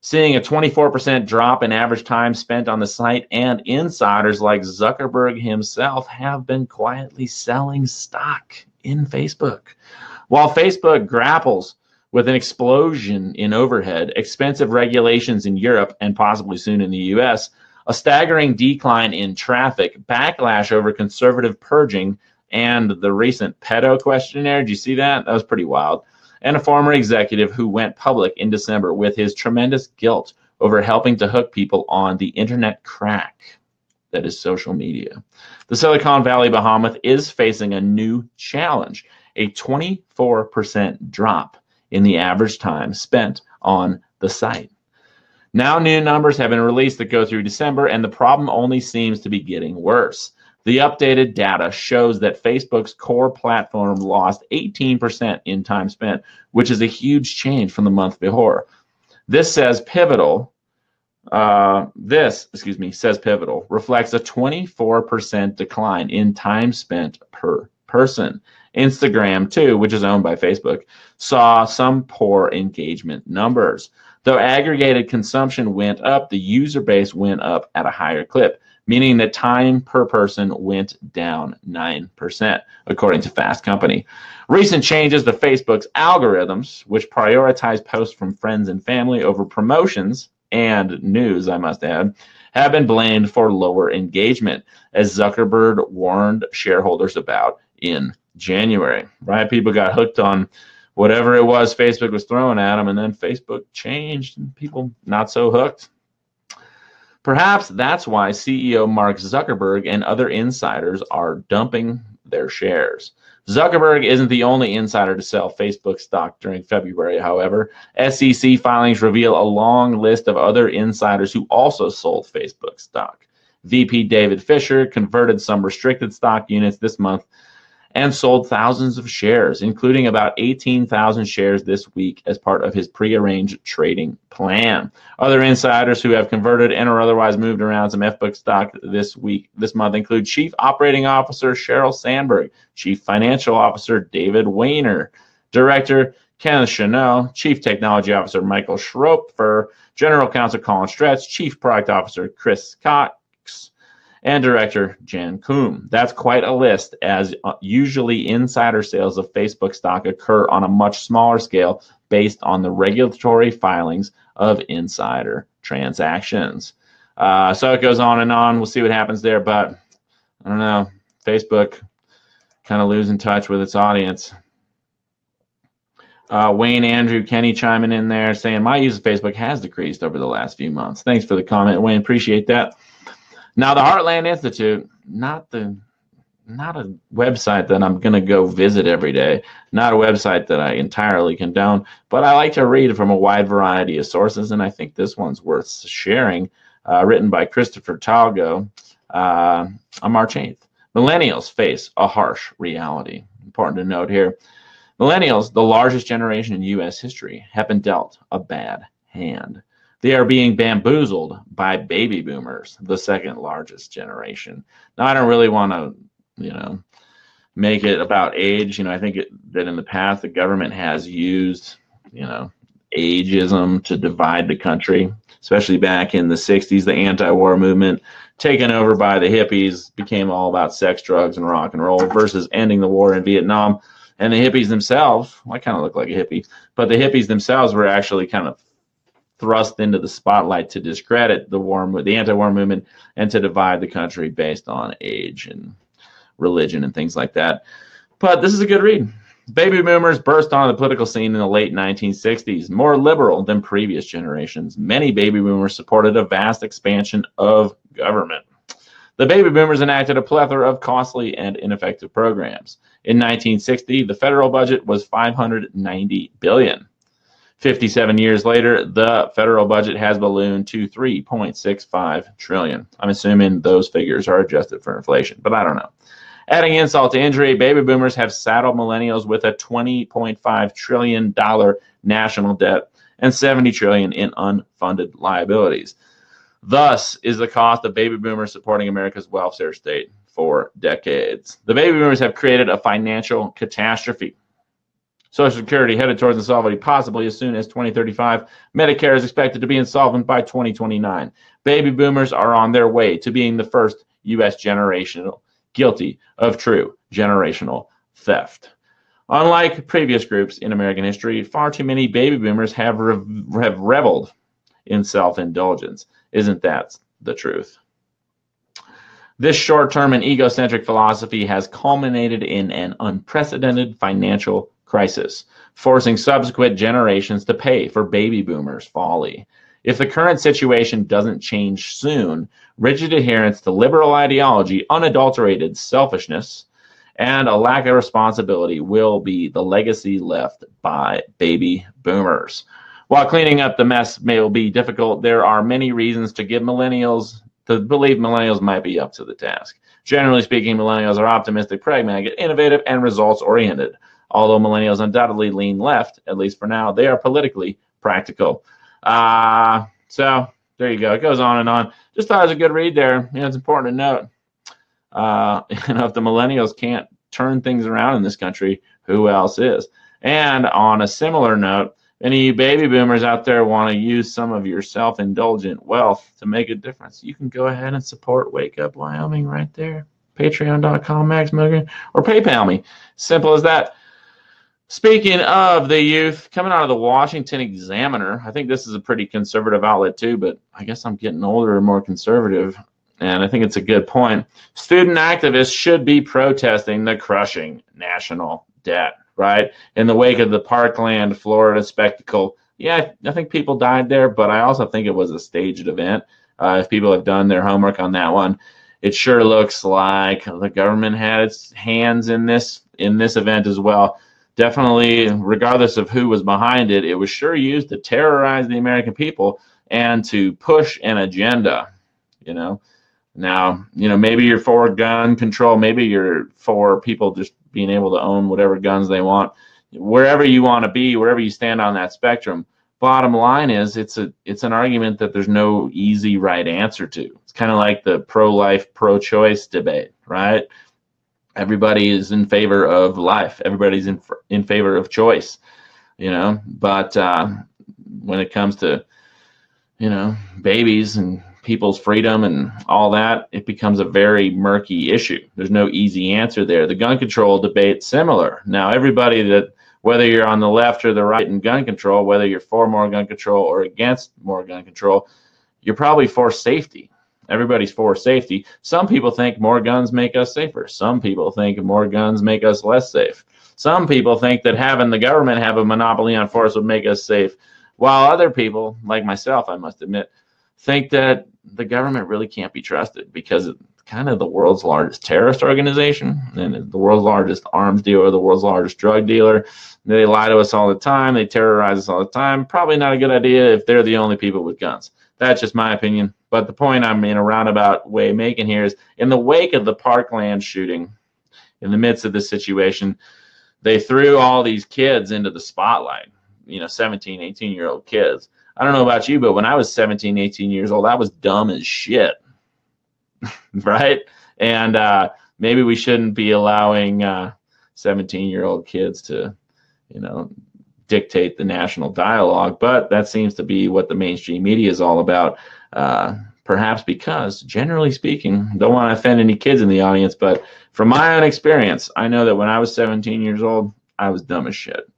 seeing a 24% drop in average time spent on the site, and insiders like Zuckerberg himself have been quietly selling stock in Facebook. While Facebook grapples with an explosion in overhead, expensive regulations in Europe, and possibly soon in the US, a staggering decline in traffic, backlash over conservative purging, and the recent pedo questionnaire. Did you see that? That was pretty wild. And a former executive who went public in December with his tremendous guilt over helping to hook people on the internet crack that is social media. The Silicon Valley behemoth is facing a new challenge, a 24% drop in the average time spent on the site. Now new numbers have been released that go through December, and the problem only seems to be getting worse. The updated data shows that Facebook's core platform lost 18% in time spent, which is a huge change from the month before. Says Pivotal reflects a 24% decline in time spent per person. Instagram, too, which is owned by Facebook, saw some poor engagement numbers. Though aggregated consumption went up, the user base went up at a higher clip, meaning that time per person went down 9%, according to Fast Company. Recent changes to Facebook's algorithms, which prioritize posts from friends and family over promotions and news, I must add, have been blamed for lower engagement, as Zuckerberg warned shareholders about in January. Right? People got hooked on whatever it was Facebook was throwing at them, and then Facebook changed, and people not so hooked. Perhaps that's why CEO Mark Zuckerberg and other insiders are dumping their shares. Zuckerberg isn't the only insider to sell Facebook stock during February, however. SEC filings reveal a long list of other insiders who also sold Facebook stock. VP David Fisher converted some restricted stock units this month, and sold thousands of shares, including about 18,000 shares this week as part of his prearranged trading plan. Other insiders who have converted and or otherwise moved around some Facebook stock this month include Chief Operating Officer Sheryl Sandberg, Chief Financial Officer David Weiner, Director Kenneth Chanel, Chief Technology Officer Michael Schroepfer, General Counsel Colin Stretch, Chief Product Officer Chris Cox, and Director Jan Koum. That's quite a list, as usually insider sales of Facebook stock occur on a much smaller scale based on the regulatory filings of insider transactions. So it goes on and on. We'll see what happens there, but I don't know. Facebook kind of losing touch with its audience. Wayne, Andrew, Kenny chiming in there saying, my use of Facebook has decreased over the last few months. Thanks for the comment, Wayne. Appreciate that. Now, the Heartland Institute, not a website that I'm going to go visit every day, not a website that I entirely condone, but I like to read from a wide variety of sources, and I think this one's worth sharing, written by Christopher Talgo on March 8th. Millennials face a harsh reality. Important to note here. Millennials, the largest generation in U.S. history, have been dealt a bad hand. They are being bamboozled by baby boomers, the second largest generation. Now, I don't really want to, make it about age. I think that in the past, the government has used, ageism to divide the country, especially back in the 60s, the anti-war movement, taken over by the hippies, became all about sex, drugs, and rock and roll versus ending the war in Vietnam. And the hippies themselves, I kind of look like a hippie, but the hippies themselves were actually kind of thrust into the spotlight to discredit the anti-war movement and to divide the country based on age and religion and things like that. But this is a good read. Baby boomers burst onto the political scene in the late 1960s, more liberal than previous generations. Many baby boomers supported a vast expansion of government. The baby boomers enacted a plethora of costly and ineffective programs. In 1960, the federal budget was $590 billion. 57 years later, the federal budget has ballooned to $3.65 trillion. I'm assuming those figures are adjusted for inflation, but I don't know. Adding insult to injury, baby boomers have saddled millennials with a $20.5 trillion national debt and $70 trillion in unfunded liabilities. Thus is the cost of baby boomers supporting America's welfare state for decades. The baby boomers have created a financial catastrophe. Social Security headed towards insolvency possibly as soon as 2035. Medicare is expected to be insolvent by 2029. Baby boomers are on their way to being the first U.S. generation guilty of true generational theft. Unlike previous groups in American history, far too many baby boomers have reveled in self-indulgence. Isn't that the truth? This short-term and egocentric philosophy has culminated in an unprecedented financial crisis, forcing subsequent generations to pay for baby boomers' folly. If the current situation doesn't change soon, rigid adherence to liberal ideology, unadulterated selfishness, and a lack of responsibility will be the legacy left by baby boomers. While cleaning up the mess may be difficult, there are many reasons to believe millennials might be up to the task. Generally speaking, millennials are optimistic, pragmatic, innovative, and results-oriented. Although millennials undoubtedly lean left, at least for now, they are politically practical. So there you go. It goes on and on. Just thought it was a good read there. It's important to note. If the millennials can't turn things around in this country, who else is? And on a similar note, any of you baby boomers out there want to use some of your self-indulgent wealth to make a difference, you can go ahead and support Wake Up Wyoming right there. Patreon.com, Max Mogren, or PayPal me. Simple as that. Speaking of the youth, coming out of the Washington Examiner, I think this is a pretty conservative outlet too, but I guess I'm getting older and more conservative, and I think it's a good point. Student activists should be protesting the crushing national debt, right? In the wake of the Parkland, Florida spectacle. Yeah, I think people died there, but I also think it was a staged event. If people have done their homework on that one, it sure looks like the government had its hands in this event as well. Definitely, regardless of who was behind it, it was sure used to terrorize the American people and to push an agenda. Now, maybe you're for gun control, maybe you're for people just being able to own whatever guns they want. Wherever you want to be, wherever you stand on that spectrum, bottom line is it's an argument that there's no easy right answer to. It's kind of like the pro-life, pro-choice debate, right? Everybody is in favor of life. Everybody's in favor of choice, but when it comes to babies and people's freedom and all that, it becomes a very murky issue. There's no easy answer there. The gun control debate, similar. Now, everybody that, whether you're on the left or the right in gun control, whether you're for more gun control or against more gun control, you're probably for safety. Everybody's for safety. Some people think more guns make us safer. Some people think more guns make us less safe. Some people think that having the government have a monopoly on force would make us safe, while other people, like myself, I must admit, think that the government really can't be trusted because it's kind of the world's largest terrorist organization and the world's largest arms dealer, the world's largest drug dealer. They lie to us all the time. They terrorize us all the time. Probably not a good idea if they're the only people with guns. That's just my opinion. But the point I'm in a roundabout way making here is, in the wake of the Parkland shooting, in the midst of this situation, they threw all these kids into the spotlight, 17, 18-year-old kids. I don't know about you, but when I was 17, 18 years old, I was dumb as shit, right? And maybe we shouldn't be allowing 17-year-old kids to, dictate the national dialogue, but that seems to be what the mainstream media is all about. Perhaps because, generally speaking, don't want to offend any kids in the audience, but from my own experience, I know that when I was 17 years old, I was dumb as shit.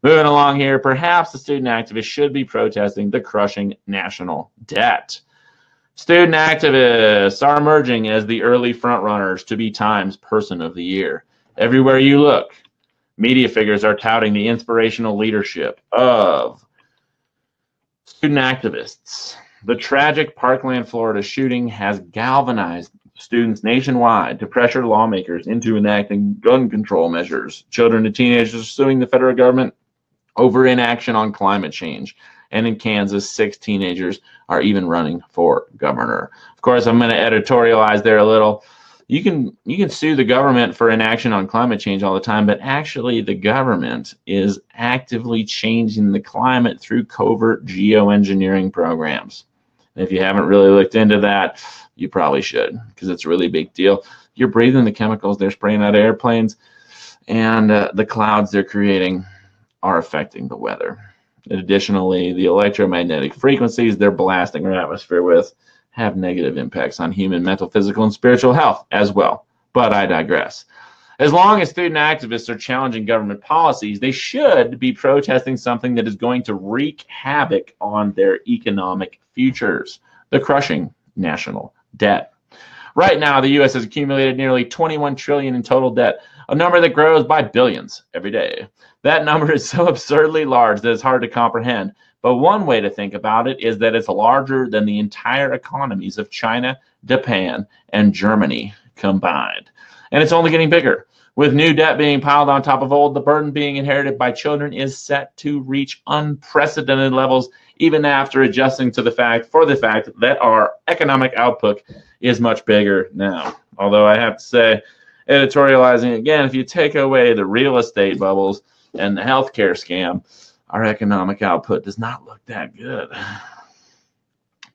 Moving along here, perhaps the student activists should be protesting the crushing national debt. Student activists are emerging as the early frontrunners to be Time's Person of the Year. Everywhere you look, media figures are touting the inspirational leadership of student activists. The tragic Parkland, Florida shooting has galvanized students nationwide to pressure lawmakers into enacting gun control measures. Children and teenagers are suing the federal government over inaction on climate change. And in Kansas, 6 teenagers are even running for governor. Of course, I'm going to editorialize there a little. You can sue the government for inaction on climate change all the time, but actually the government is actively changing the climate through covert geoengineering programs. And if you haven't really looked into that, you probably should, because it's a really big deal. You're breathing the chemicals they're spraying out of airplanes, and the clouds they're creating are affecting the weather. And additionally, the electromagnetic frequencies they're blasting our atmosphere with have negative impacts on human mental, physical, and spiritual health as well. But I digress. As long as student activists are challenging government policies, they should be protesting something that is going to wreak havoc on their economic futures: the crushing national debt. Right now, the U.S. has accumulated nearly $21 trillion in total debt, a number that grows by billions every day. That number is so absurdly large that it's hard to comprehend. But one way to think about it is that it's larger than the entire economies of China, Japan, and Germany combined. And it's only getting bigger. With new debt being piled on top of old, the burden being inherited by children is set to reach unprecedented levels, even after adjusting to the fact that our economic output is much bigger now. Although I have to say, editorializing again, if you take away the real estate bubbles and the healthcare scam, our economic output does not look that good.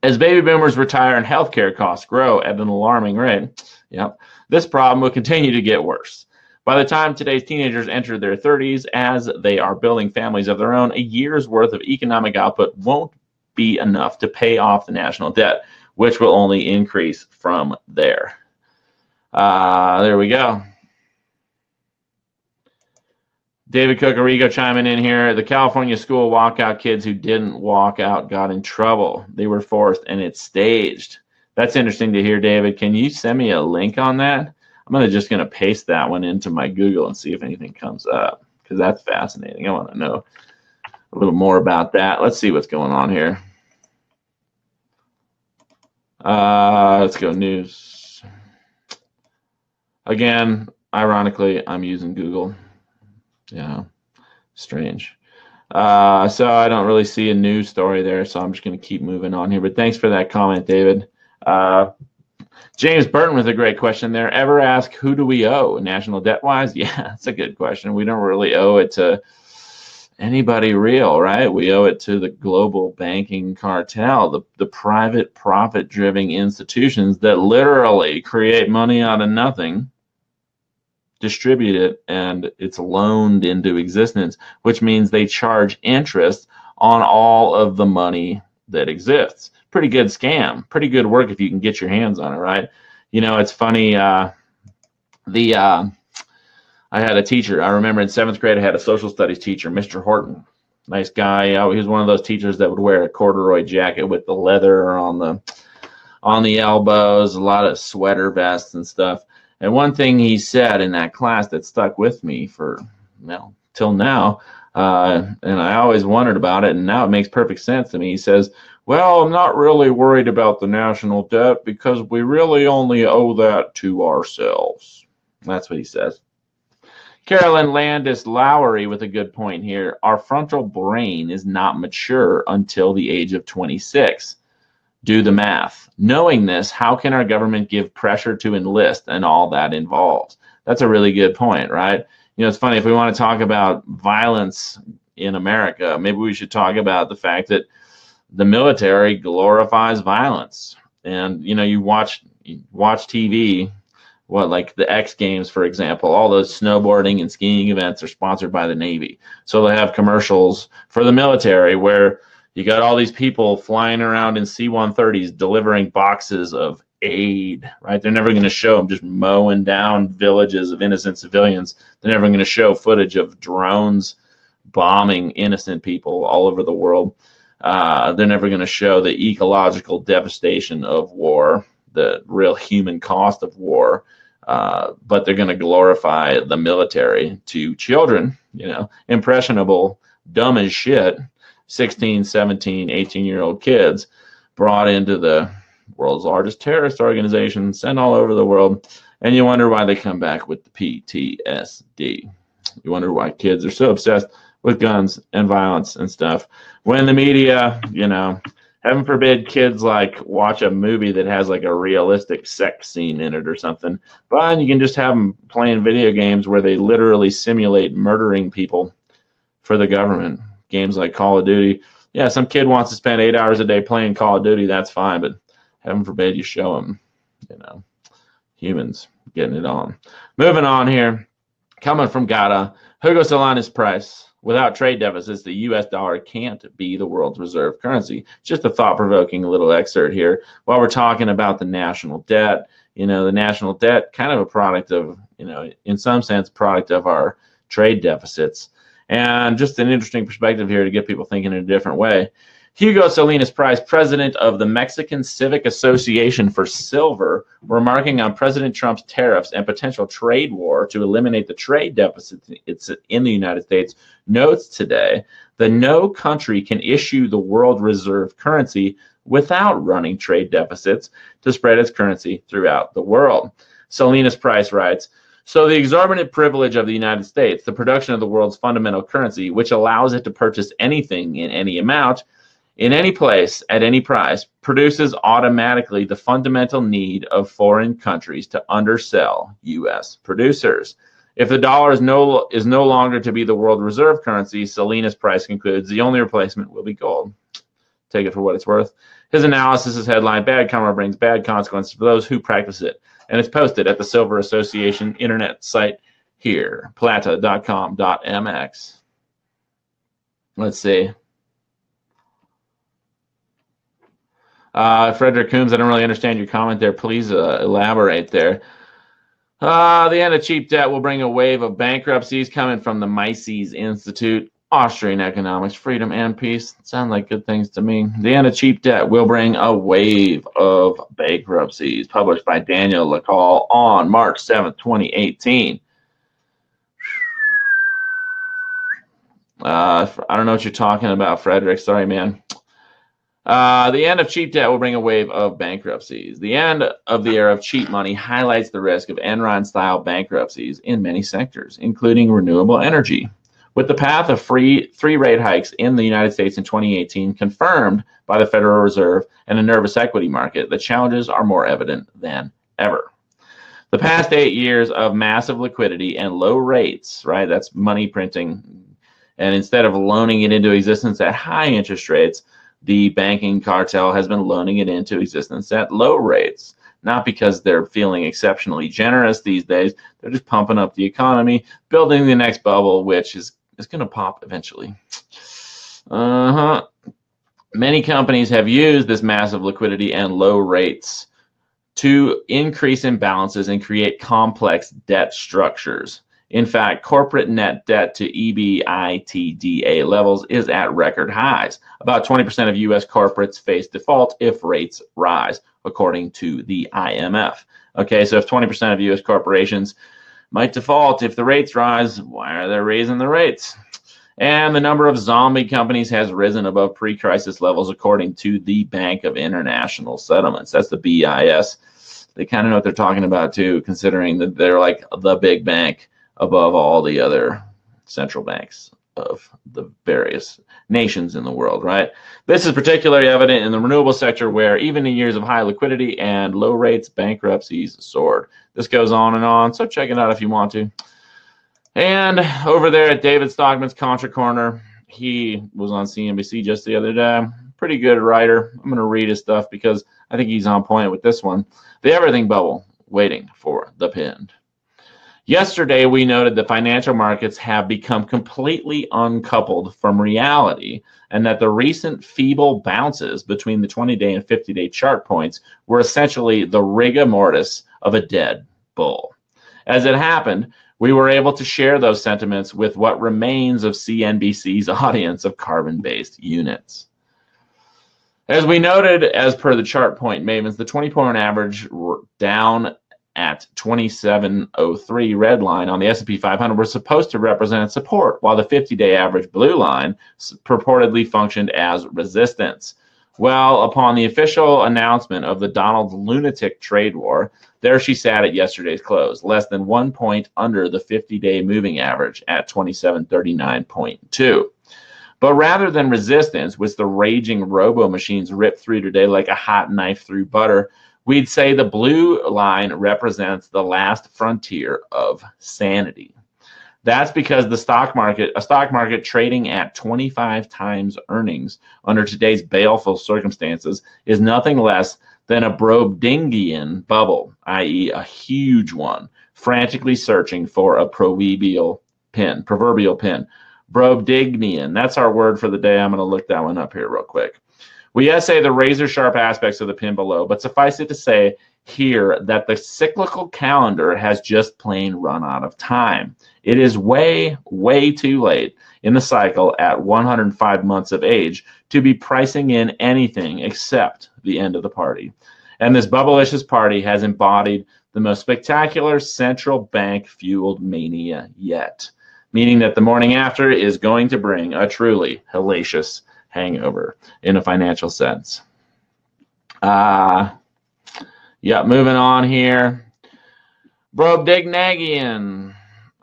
As baby boomers retire and healthcare costs grow at an alarming rate, this problem will continue to get worse. By the time today's teenagers enter their 30s, as they are building families of their own, a year's worth of economic output won't be enough to pay off the national debt, which will only increase from there. There we go. David Cocarigo chiming in here. The California school walkout kids who didn't walk out got in trouble. They were forced, and it's staged. That's interesting to hear, David. Can you send me a link on that? I'm just going to paste that one into my Google and see if anything comes up, because that's fascinating. I want to know a little more about that. Let's see what's going on here. Let's go news. Again, ironically, I'm using Google. Strange. So I don't really see a news story there, so I'm just going to keep moving on here. But thanks for that comment, David. James Burton with a great question there. Ever ask who do we owe national debt wise? Yeah, that's a good question. We don't really owe it to anybody real, right? We owe it to the global banking cartel, the private profit driven institutions that literally create money out of nothing, distribute it, and it's loaned into existence, which means they charge interest on all of the money that exists. Pretty good scam, pretty good work if you can get your hands on it, right? You know, it's funny. I had a teacher. I remember in 7th grade, I had a social studies teacher, Mr. Horton. Nice guy. He was one of those teachers that would wear a corduroy jacket with the leather on the elbows, a lot of sweater vests and stuff. And one thing he said in that class that stuck with me for, well, till now, and I always wondered about it, and now it makes perfect sense to me. He says, well, I'm not really worried about the national debt because we really only owe that to ourselves. That's what he says. Carolyn Landis Lowry with a good point here. Our frontal brain is not mature until the age of 26. Do the math. Knowing this, how can our government give pressure to enlist and all that involves? That's a really good point, right? You know, it's funny, if we want to talk about violence in America, maybe we should talk about the fact that the military glorifies violence. And, you know, you watch TV, like the X Games, for example, all those snowboarding and skiing events are sponsored by the Navy. So they have commercials for the military where you got all these people flying around in C-130s delivering boxes of aid, right? They're never going to show them just mowing down villages of innocent civilians. They're never going to show footage of drones bombing innocent people all over the world. They're never going to show the ecological devastation of war, the real human cost of war, but they're going to glorify the military to children, you know, impressionable, dumb as shit, 16, 17, 18-year-old kids brought into the world's largest terrorist organization, sent all over the world, and you wonder why they come back with the PTSD. You wonder why kids are so obsessed with guns and violence and stuff. When the media, you know, heaven forbid kids like watch a movie that has like a realistic sex scene in it or something. But you can just have them playing video games where they literally simulate murdering people for the government. Games like Call of Duty. Yeah, some kid wants to spend 8 hours a day playing Call of Duty. That's fine, but heaven forbid you show them, you know, humans getting it on. Moving on here, coming from Ghana, Hugo Solanas Price. Without trade deficits, the U.S. dollar can't be the world's reserve currency. Just a thought-provoking little excerpt here. While we're talking about the national debt, you know, the national debt kind of a product of, you know, in some sense, product of our trade deficits. And just an interesting perspective here to get people thinking in a different way. Hugo Salinas Price, president of the Mexican Civic Association for Silver, remarking on President Trump's tariffs and potential trade war to eliminate the trade deficit in the United States, notes today that no country can issue the world reserve currency without running trade deficits to spread its currency throughout the world. Salinas Price writes, so the exorbitant privilege of the United States, the production of the world's fundamental currency, which allows it to purchase anything in any amount, in any place, at any price, produces automatically the fundamental need of foreign countries to undersell U.S. producers. If the dollar is no longer to be the world reserve currency, Salinas Price concludes the only replacement will be gold. Take it for what it's worth. His analysis is headlined, Bad Karma brings bad consequences for those who practice it. And it's posted at the Silver Association internet site here, plata.com.mx. Let's see. Frederick Coombs, I don't really understand your comment there. Please elaborate there. The end of cheap debt will bring a wave of bankruptcies coming from the Mises Institute. Austrian economics, freedom, and peace. Sound like good things to me. The end of cheap debt will bring a wave of bankruptcies. Published by Daniel LaCalle on March 7th, 2018. I don't know what you're talking about, Frederick. Sorry, man. The end of cheap debt will bring a wave of bankruptcies. The end of the era of cheap money highlights the risk of Enron-style bankruptcies in many sectors, including renewable energy, With the path of three rate hikes in the United States in 2018 confirmed by the Federal Reserve and a nervous equity market, the challenges are more evident than ever. The past 8 years of massive liquidity and low rates, right? That's money printing. And instead of loaning it into existence at high interest rates, the banking cartel has been loaning it into existence at low rates. Not because they're feeling exceptionally generous these days. They're just pumping up the economy, building the next bubble, which is going to pop eventually. Many companies have used this massive liquidity and low rates to increase imbalances and create complex debt structures. In fact, corporate net debt to EBITDA levels is at record highs. About 20% of U.S. corporates face default if rates rise, according to the IMF. Okay, so if 20% of U.S. corporations might default if the rates rise, why are they raising the rates? And the number of zombie companies has risen above pre-crisis levels, according to the Bank of International Settlements. That's the BIS. They kind of know what they're talking about, too, considering that they're like the big bank above all the other central banks of the various nations in the world, right? This is particularly evident in the renewable sector, where even in years of high liquidity and low rates, bankruptcies soared. This goes on, so check it out if you want to. And over there at David Stockman's Contra Corner, he was on CNBC just the other day. Pretty good writer. I'm going to read his stuff because I think he's on point with this one. The everything bubble, waiting for the pinned. Yesterday, we noted the financial markets have become completely uncoupled from reality, and that the recent feeble bounces between the 20-day and 50-day chart points were essentially the rigor mortis of a dead bull. As it happened, we were able to share those sentiments with what remains of CNBC's audience of carbon-based units. As we noted, as per the chart point mavens, the 20-point average down at 2703 red line on the S&P 500 was supposed to represent support, while the 50-day average blue line purportedly functioned as resistance. Well, upon the official announcement of the Donald lunatic trade war, there she sat at yesterday's close, less than 1 point under the 50-day moving average at 2739.2. But rather than resistance, which the raging robo-machines ripped through today like a hot knife through butter, we'd say the blue line represents the last frontier of sanity. That's because a stock market trading at 25 times earnings under today's baleful circumstances is nothing less than a Brobdingnagian bubble, i.e. a huge one, frantically searching for a proverbial pin. Brobdingnagian, that's our word for the day. I'm going to look that one up here real quick. We essay the razor-sharp aspects of the pin below, but suffice it to say here that the cyclical calendar has just plain run out of time. It is way, way too late in the cycle at 105 months of age to be pricing in anything except the end of the party. And this bubblicious party has embodied the most spectacular central bank-fueled mania yet, meaning that the morning after is going to bring a truly hellacious hangover in a financial sense. Moving on here. Brobdingnagian.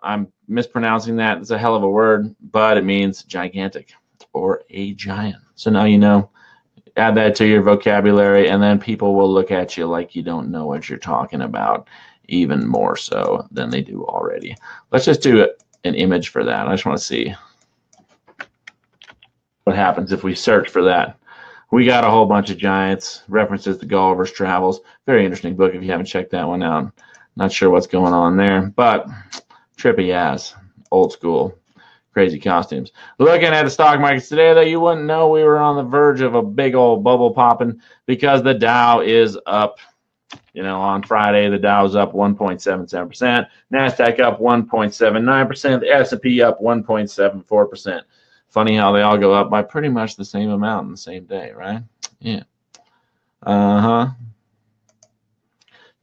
I'm mispronouncing that. It's a hell of a word, but it means gigantic or a giant. So now you know. Add that to your vocabulary, and then people will look at you like you don't know what you're talking about, even more so than they do already. Let's just do an image for that. I just want to see what happens if we search for that. We got a whole bunch of giants, references to Gulliver's Travels. Very interesting book if you haven't checked that one out. Not sure what's going on there, but trippy ass, old school, crazy costumes. Looking at the stock markets today, though, you wouldn't know we were on the verge of a big old bubble popping because the Dow is up. You know, on Friday, the Dow's up 1.77%, NASDAQ up 1.79%, the S&P up 1.74%. Funny how they all go up by pretty much the same amount in the same day, right? Yeah.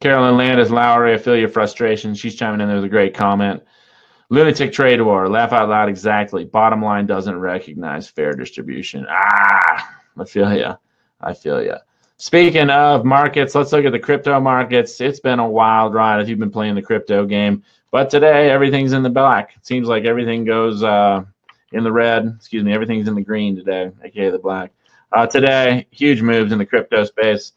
Carolyn Landis Lowry, I feel your frustration. She's chiming in there with a great comment. Lunatic trade war. Laugh out loud exactly. Bottom line doesn't recognize fair distribution. I feel ya. I feel ya. Speaking of markets, let's look at the crypto markets. It's been a wild ride if you've been playing the crypto game. But today, everything's in the black. It seems like everything goes in the red. Excuse me, everything's in the green today, aka the black. Today, huge moves in the crypto space.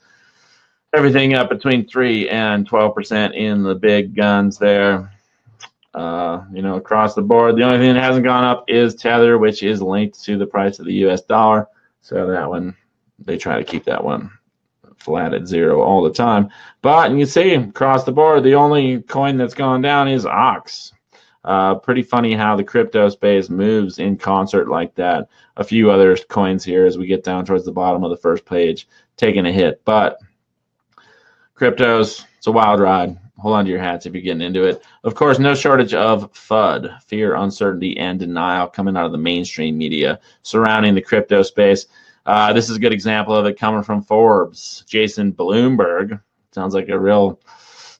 Everything up between 3 and 12% in the big guns there. Across the board. The only thing that hasn't gone up is Tether, which is linked to the price of the US dollar. So that one, they try to keep that one flat at zero all the time. But you can see across the board, the only coin that's gone down is Ox. Pretty funny how the crypto space moves in concert like that. A few other coins here as we get down towards the bottom of the first page, taking a hit. But cryptos, it's a wild ride. Hold on to your hats if you're getting into it. Of course, no shortage of FUD, fear, uncertainty, and denial coming out of the mainstream media surrounding the crypto space. This is a good example of it coming from Forbes. Jason Bloomberg, sounds like a real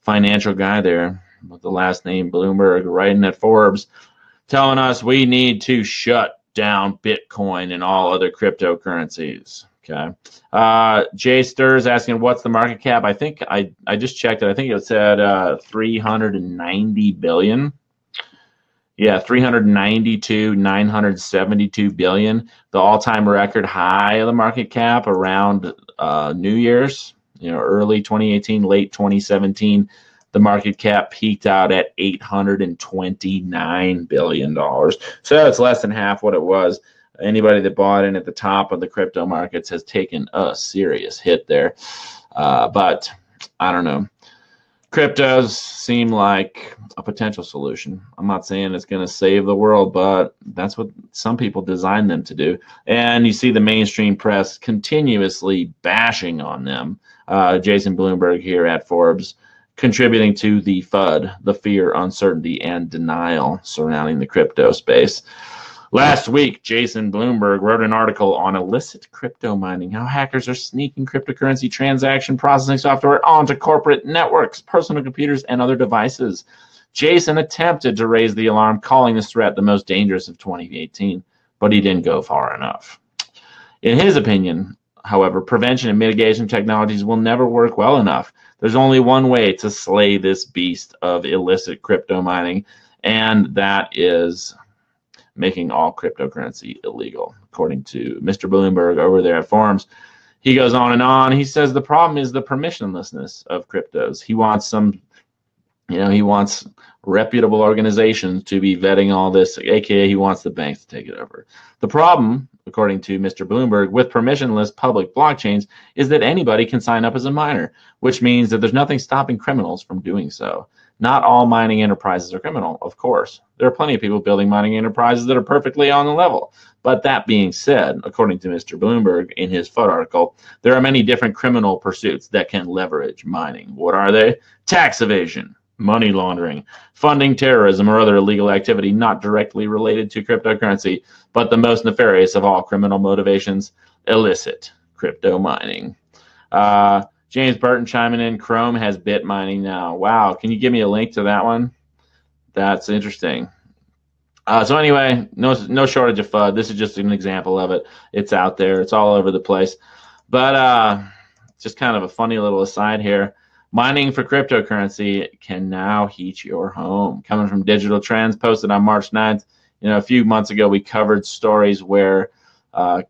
financial guy there with the last name Bloomberg, writing at Forbes, telling us we need to shut down Bitcoin and all other cryptocurrencies. Okay. Jay Stirrs asking, what's the market cap? I think I just checked it. I think it said 390 billion. Yeah, 392,972 billion. The all-time record high of the market cap around New Year's, early 2018, late 2017. The market cap peaked out at $829 billion. So it's less than half what it was. Anybody that bought in at the top of the crypto markets has taken a serious hit there. But I don't know. Cryptos seem like a potential solution. I'm not saying it's going to save the world, but that's what some people designed them to do. And you see the mainstream press continuously bashing on them. Jason Bloomberg here at Forbes, contributing to the FUD, the fear, uncertainty, and denial surrounding the crypto space. Last week, Jason Bloomberg wrote an article on illicit crypto mining, how hackers are sneaking cryptocurrency transaction processing software onto corporate networks, personal computers, and other devices. Jason attempted to raise the alarm, calling this threat the most dangerous of 2018, but he didn't go far enough. In his opinion, however, prevention and mitigation technologies will never work well enough. There's only one way to slay this beast of illicit crypto mining, and that is making all cryptocurrency illegal, according to Mr. Bloomberg over there at Forums. He goes on and on. He says the problem is the permissionlessness of cryptos. He wants he wants reputable organizations to be vetting all this, aka he wants the banks to take it over. The problem, according to Mr. Bloomberg, with permissionless public blockchains is that anybody can sign up as a miner, which means that there's nothing stopping criminals from doing so. Not all mining enterprises are criminal, of course. There are plenty of people building mining enterprises that are perfectly on the level. But that being said, according to Mr. Bloomberg in his FUD article, there are many different criminal pursuits that can leverage mining. What are they? Tax evasion, money laundering, funding terrorism, or other illegal activity not directly related to cryptocurrency, but the most nefarious of all criminal motivations, illicit crypto mining. James Burton chiming in, Chrome has bit mining now. Wow, can you give me a link to that one? That's interesting. So anyway, no shortage of FUD. This is just an example of it. It's out there. It's all over the place. But just kind of a funny little aside here. Mining for cryptocurrency can now heat your home. Coming from Digital Trends, posted on March 9th. A few months ago, we covered stories where a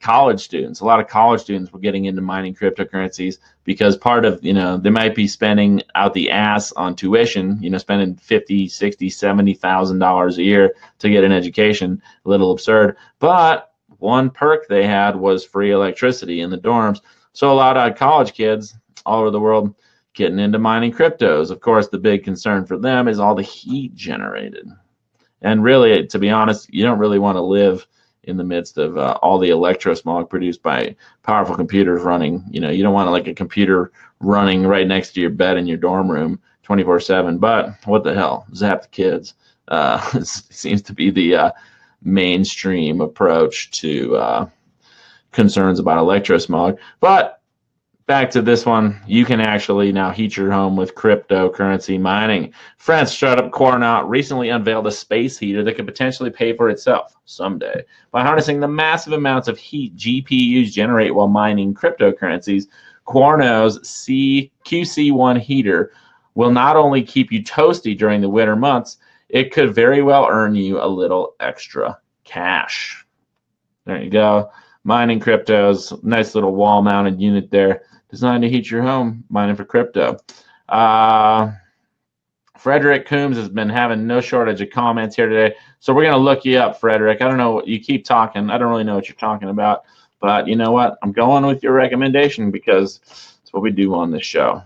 lot of college students were getting into mining cryptocurrencies because part of, they might be spending out the ass on tuition, spending $50,000, $60,000, $70,000 a year to get an education, a little absurd. But one perk they had was free electricity in the dorms. So a lot of college kids all over the world getting into mining cryptos. Of course, the big concern for them is all the heat generated. And really, to be honest, you don't really want to live in the midst of all the electrosmog produced by powerful computers running. You don't want a computer running right next to your bed in your dorm room 24/7. But what the hell? Zap the kids. Seems to be the mainstream approach to concerns about electrosmog. But back to this one, you can actually now heat your home with cryptocurrency mining. French startup Coronat recently unveiled a space heater that could potentially pay for itself someday. By harnessing the massive amounts of heat GPUs generate while mining cryptocurrencies, Coronat's QC1 heater will not only keep you toasty during the winter months, it could very well earn you a little extra cash. There you go. Mining cryptos, nice little wall-mounted unit there, designed to heat your home, mining for crypto. Frederick Coombs has been having no shortage of comments here today, so we're going to look you up, Frederick. I don't know, you keep talking. I don't really know what you're talking about, but you know what? I'm going with your recommendation because it's what we do on this show.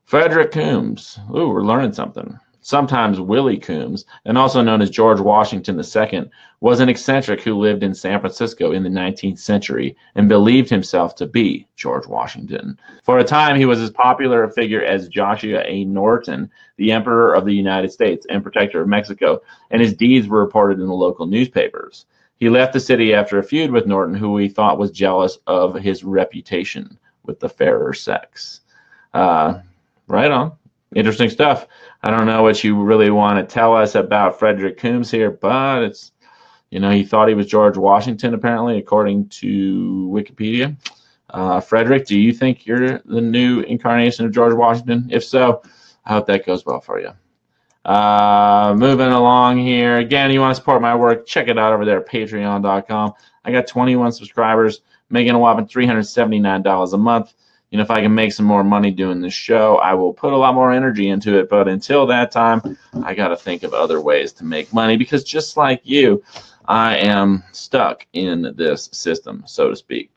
Frederick Coombs. Ooh, we're learning something. Sometimes Willie Coombs, and also known as George Washington II, was an eccentric who lived in San Francisco in the 19th century and believed himself to be George Washington. For a time, he was as popular a figure as Joshua A. Norton, the Emperor of the United States and Protector of Mexico, and his deeds were reported in the local newspapers. He left the city after a feud with Norton, who he thought was jealous of his reputation with the fairer sex. Right on. Interesting stuff. I don't know what you really want to tell us about Frederick Coombs here, but it's, you know, he thought he was George Washington, apparently, according to Wikipedia. Frederick, do you think you're the new incarnation of George Washington? If so, I hope that goes well for you. Moving along here. Again, you want to support my work, check it out over there at patreon.com. I got 21 subscribers, making a whopping $379 a month. You know, if I can make some more money doing this show, I will put a lot more energy into it. But until that time, I got to think of other ways to make money because just like you, I am stuck in this system, so to speak.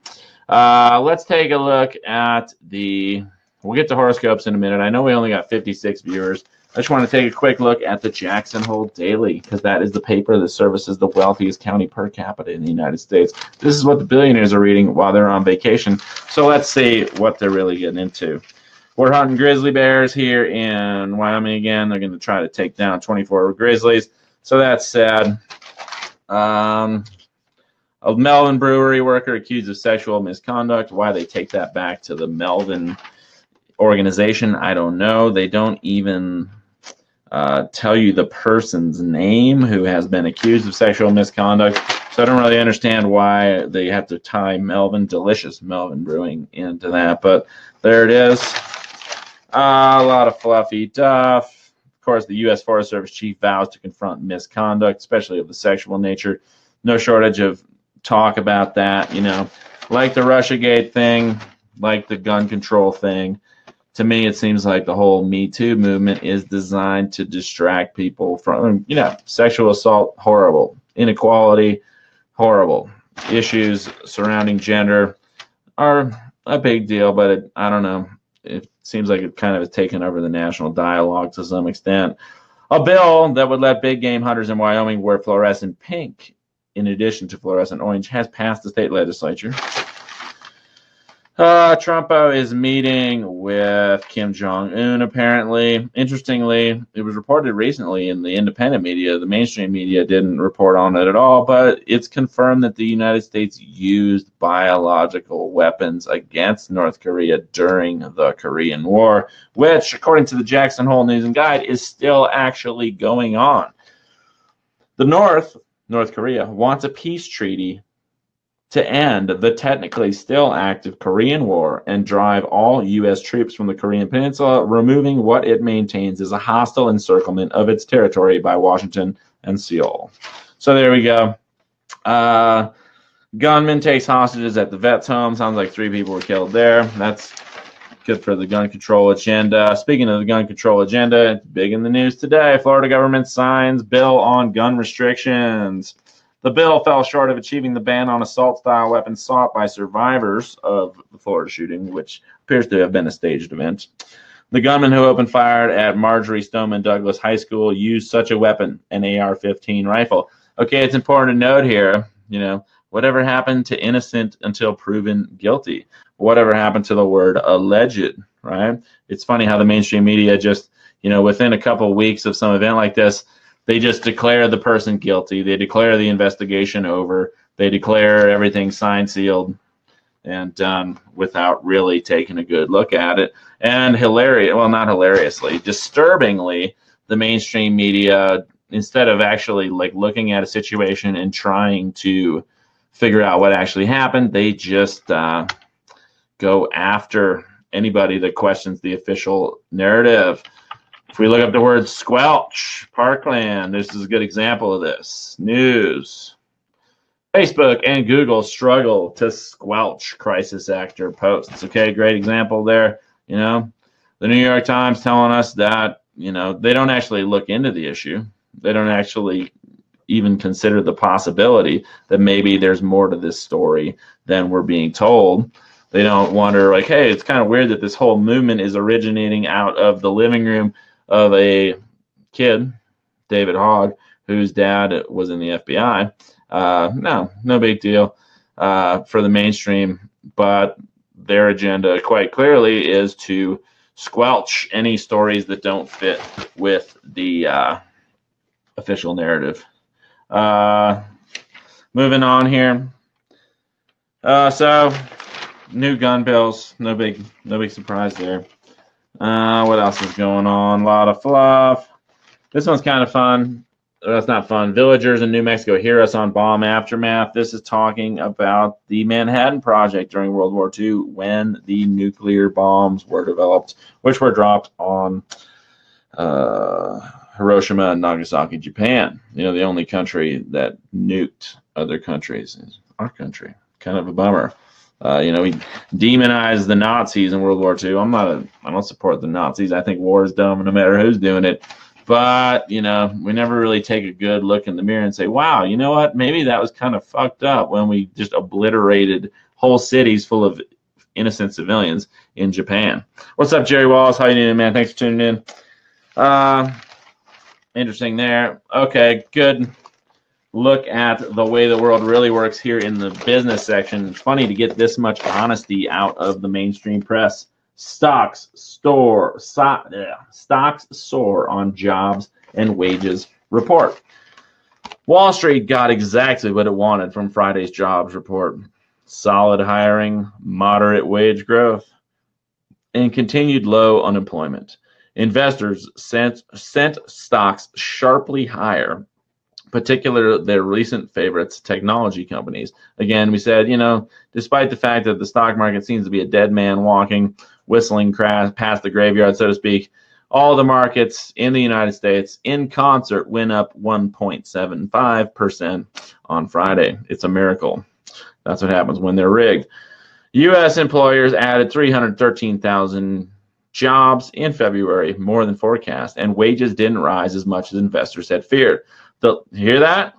Let's take a look at we'll get to horoscopes in a minute. I know we only got 56 viewers. I just want to take a quick look at the Jackson Hole Daily because that is the paper that services the wealthiest county per capita in the United States. This is what the billionaires are reading while they're on vacation. So let's see what they're really getting into. We're hunting grizzly bears here in Wyoming again. They're going to try to take down 24 grizzlies. So that's sad. A Melvin brewery worker accused of sexual misconduct. Why they take that back to the Melvin organization, I don't know. They don't even tell you the person's name who has been accused of sexual misconduct. So I don't really understand why they have to tie delicious Melvin Brewing into that. But there it is. A lot of fluffy stuff. Of course, the U.S. Forest Service chief vows to confront misconduct, especially of the sexual nature. No shortage of talk about that, you know, like the Russiagate thing, like the gun control thing. To me, it seems like the whole Me Too movement is designed to distract people from, you know, sexual assault, horrible. Inequality, horrible. Issues surrounding gender are a big deal, but I don't know. It seems like it kind of has taken over the national dialogue to some extent. A bill that would let big game hunters in Wyoming wear fluorescent pink in addition to fluorescent orange has passed the state legislature. Trumpo is meeting with Kim Jong-un, apparently. Interestingly, it was reported recently in the independent media. The mainstream media didn't report on it at all, but it's confirmed that the United States used biological weapons against North Korea during the Korean War, which, according to the Jackson Hole News and Guide, is still actually going on. The North Korea, wants a peace treaty to end the technically still active Korean War and drive all U.S. troops from the Korean Peninsula, removing what it maintains as a hostile encirclement of its territory by Washington and Seoul. So there we go. Gunman takes hostages at the vet's home. Sounds like 3 people were killed there. That's good for the gun control agenda. Speaking of the gun control agenda, it's big in the news today. Florida government signs bill on gun restrictions. The bill fell short of achieving the ban on assault-style weapons sought by survivors of the Florida shooting, which appears to have been a staged event. The gunman who opened fire at Marjorie Stoneman Douglas High School used such a weapon, an AR-15 rifle. Okay, it's important to note here, you know, whatever happened to innocent until proven guilty? Whatever happened to the word alleged, right? It's funny how the mainstream media just, you know, within a couple of weeks of some event like this, they just declare the person guilty. They declare the investigation over. They declare everything signed, sealed, and done without really taking a good look at it. And not hilariously, disturbingly, the mainstream media, instead of actually like looking at a situation and trying to figure out what actually happened, they just go after anybody that questions the official narrative. If we look up the word squelch, Parkland, this is a good example of this. News. Facebook and Google struggle to squelch crisis actor posts. Okay, great example there. The New York Times telling us that, they don't actually look into the issue. They don't actually even consider the possibility that maybe there's more to this story than we're being told. They don't wonder, like, hey, it's kind of weird that this whole movement is originating out of the living room of a kid, David Hogg, whose dad was in the FBI. No big deal for the mainstream, but their agenda quite clearly is to squelch any stories that don't fit with the official narrative. Moving on here. So new gun bills, no big surprise there. What else is going on? A lot of fluff. This one's kind of fun. That's not fun. Villagers in New Mexico hear us on bomb aftermath. This is talking about the Manhattan Project during World War II when the nuclear bombs were developed, which were dropped on Hiroshima and Nagasaki, Japan. The only country that nuked other countries is our country. Kind of a bummer. We demonized the Nazis in World War II. I don't support the Nazis. I think war is dumb no matter who's doing it. But, we never really take a good look in the mirror and say, wow, you know what? Maybe that was kind of fucked up when we just obliterated whole cities full of innocent civilians in Japan. What's up, Jerry Wallace? How you doing, man? Thanks for tuning in. Interesting there. Okay, good look at the way the world really works here in the business section. It's funny to get this much honesty out of the mainstream press. Stocks soar on jobs and wages report. Wall Street got exactly what it wanted from Friday's jobs report. Solid hiring, moderate wage growth, and continued low unemployment. Investors sent stocks sharply higher, particularly their recent favorites, technology companies. Again, we said, despite the fact that the stock market seems to be a dead man walking, whistling past the graveyard, so to speak, all the markets in the United States in concert went up 1.75% on Friday. It's a miracle. That's what happens when they're rigged. U.S. employers added 313,000 jobs in February, more than forecast, and wages didn't rise as much as investors had feared. Hear that?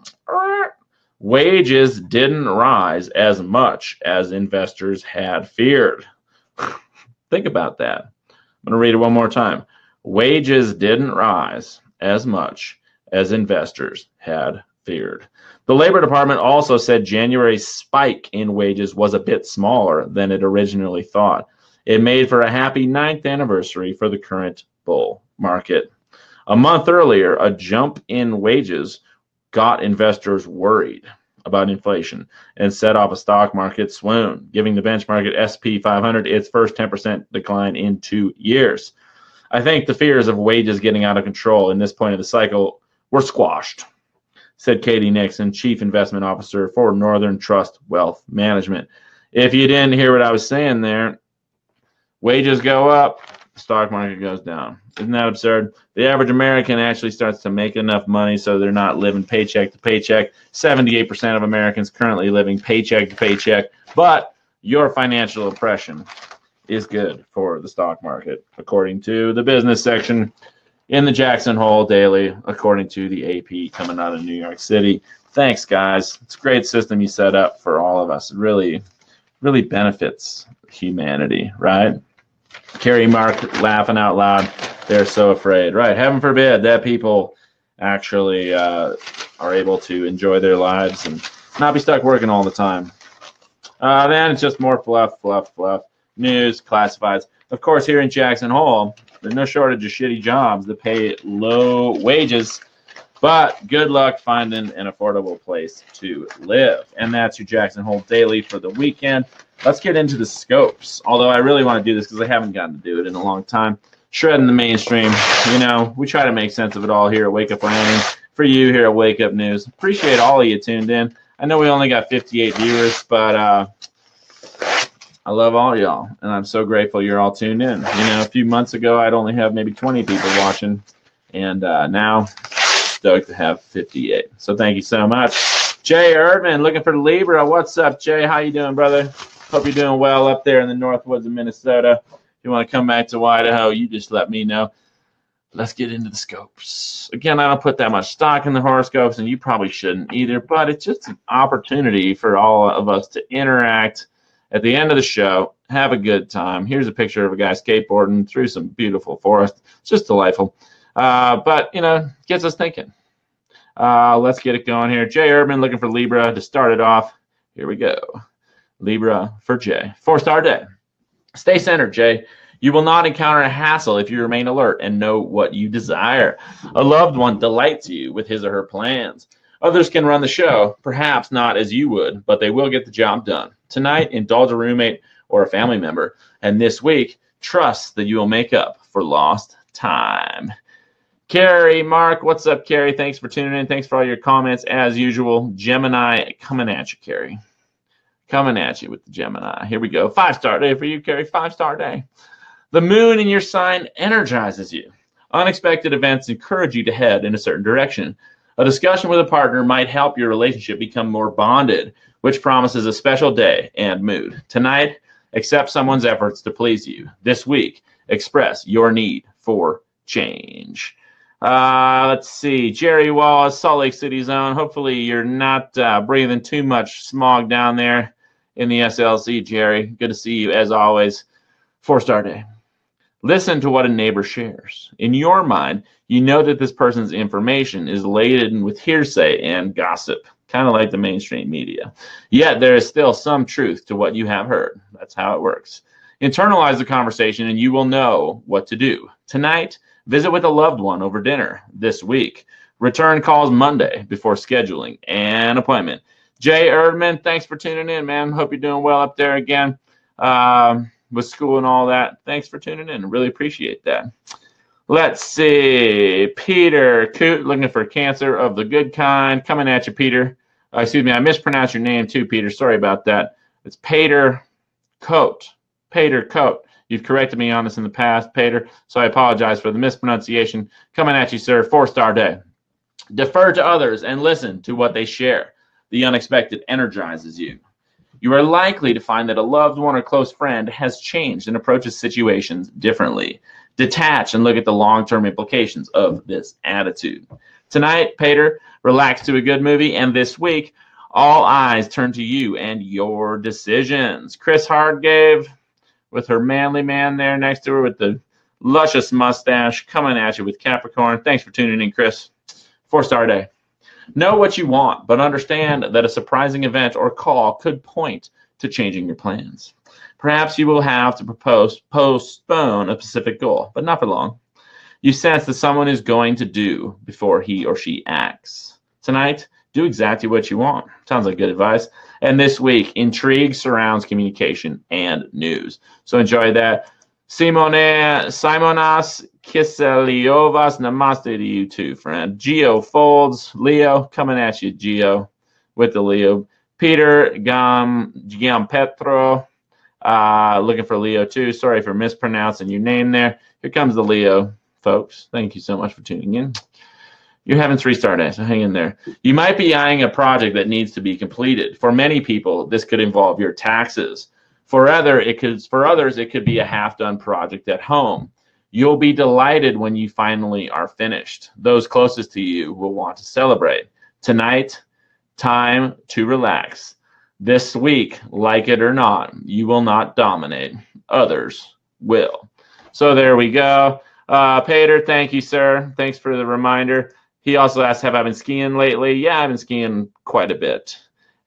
Wages didn't rise as much as investors had feared. Think about that. I'm going to read it one more time. Wages didn't rise as much as investors had feared. The Labor Department also said January's spike in wages was a bit smaller than it originally thought. It made for a happy 9th anniversary for the current bull market. A month earlier, a jump in wages got investors worried about inflation and set off a stock market swoon, giving the benchmark SP 500 its first 10% decline in 2 years. I think the fears of wages getting out of control in this point of the cycle were squashed, said Katie Nixon, Chief Investment Officer for Northern Trust Wealth Management. If you didn't hear what I was saying there, wages go up, the stock market goes down. Isn't that absurd? The average American actually starts to make enough money so they're not living paycheck to paycheck. 78% of Americans currently living paycheck to paycheck, but your financial oppression is good for the stock market, according to the business section in the Jackson Hole Daily, according to the AP coming out of New York City. Thanks, guys. It's a great system you set up for all of us. It really benefits humanity, right? Carrie Mark laughing out loud. They're so afraid, right? Heaven forbid that people actually are able to enjoy their lives and not be stuck working all the time. Then it's just more fluff. News, classifieds. Of course, here in Jackson Hole, there's no shortage of shitty jobs that pay low wages, but good luck finding an affordable place to live. And that's your Jackson Hole Daily for the weekend. Let's get into the scopes, although I really want to do this because I haven't gotten to do it in a long time. Shredding the mainstream. We try to make sense of it all here at Wake Up Wyoming. For you here at Wake Up News. Appreciate all of you tuned in. I know we only got 58 viewers, but I love all y'all, and I'm so grateful you're all tuned in. A few months ago, I'd only have maybe 20 people watching, and now stoked to have 58. So thank you so much. Jay Erdman, looking for Libra. What's up, Jay? How you doing, brother? Hope you're doing well up there in the north woods of Minnesota. If you want to come back to Idaho, you just let me know. Let's get into the scopes. Again, I don't put that much stock in the horoscopes, and you probably shouldn't either, but it's just an opportunity for all of us to interact at the end of the show, have a good time. Here's a picture of a guy skateboarding through some beautiful forest. It's just delightful. But, gets us thinking. Let's get it going here. Jay Urban looking for Libra to start it off. Here we go. Libra for Jay. 4-star day. Stay centered, Jay. You will not encounter a hassle if you remain alert and know what you desire. A loved one delights you with his or her plans. Others can run the show, perhaps not as you would, but they will get the job done. Tonight, indulge a roommate or a family member. And this week, trust that you will make up for lost time. Carrie, Mark, what's up, Carrie? Thanks for tuning in. Thanks for all your comments, as usual. Gemini, coming at you, Carrie. Coming at you with the Gemini. Here we go. 5-star day for you, Carrie. 5-star day. The moon in your sign energizes you. Unexpected events encourage you to head in a certain direction. A discussion with a partner might help your relationship become more bonded, which promises a special day and mood. Tonight, accept someone's efforts to please you. This week, express your need for change. Let's see. Jerry Wallace, Salt Lake City zone. Hopefully you're not breathing too much smog down there in the SLC, Jerry. Good to see you, as always. 4-star day. Listen to what a neighbor shares. In your mind, you know that this person's information is laden with hearsay and gossip, kind of like the mainstream media. Yet there is still some truth to what you have heard. That's how it works. Internalize the conversation and you will know what to do. Tonight, visit with a loved one over dinner. This week, return calls Monday before scheduling an appointment. Jay Erdman, thanks for tuning in, man. Hope you're doing well up there again. With school and all that. Thanks for tuning in. Really appreciate that. Let's see. Peter Coot, looking for cancer of the good kind. Coming at you, Peter. Excuse me, I mispronounced your name too, Peter. Sorry about that. It's Peter Coat. Peter Coat. You've corrected me on this in the past, Peter, so I apologize for the mispronunciation. Coming at you, sir. 4-star day. Defer to others and listen to what they share. The unexpected energizes you. You are likely to find that a loved one or close friend has changed and approaches situations differently. Detach and look at the long-term implications of this attitude. Tonight, Peter, relax to a good movie, and this week, all eyes turn to you and your decisions. Chris Hardgave, with her manly man there next to her with the luscious mustache, coming at you with Capricorn. Thanks for tuning in, Chris. 4-star day. Know what you want, but understand that a surprising event or call could point to changing your plans. Perhaps you will have to postpone a specific goal, but not for long. You sense that someone is going to do before he or she acts. Tonight, do exactly what you want. Sounds like good advice. And this week, intrigue surrounds communication and news. So enjoy that. Simonas Kiseliovas, namaste to you too, friend. Geo Folds, Leo, coming at you, Geo, with the Leo. Peter Giampetro, looking for Leo too. Sorry for mispronouncing your name there. Here comes the Leo, folks. Thank you so much for tuning in. You're having 3-star day, so hang in there. You might be eyeing a project that needs to be completed. For many people, this could involve your taxes. For others, it could be a half-done project at home. You'll be delighted when you finally are finished. Those closest to you will want to celebrate. Tonight, time to relax. This week, like it or not, you will not dominate. Others will. So there we go. Peter, thank you, sir. Thanks for the reminder. He also asked, have I been skiing lately? Yeah, I've been skiing quite a bit.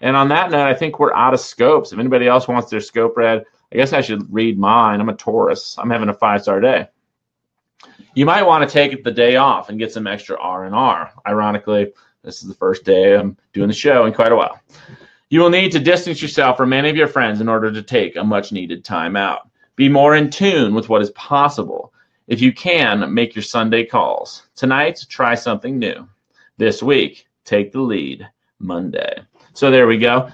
And on that note, I think we're out of scopes. If anybody else wants their scope read, I guess I should read mine. I'm a Taurus. I'm having a 5-star day. You might want to take the day off and get some extra R&R. Ironically, this is the first day I'm doing the show in quite a while. You will need to distance yourself from many of your friends in order to take a much-needed time out. Be more in tune with what is possible. If you can, make your Sunday calls. Tonight, try something new. This week, take the lead. Monday. So there we go.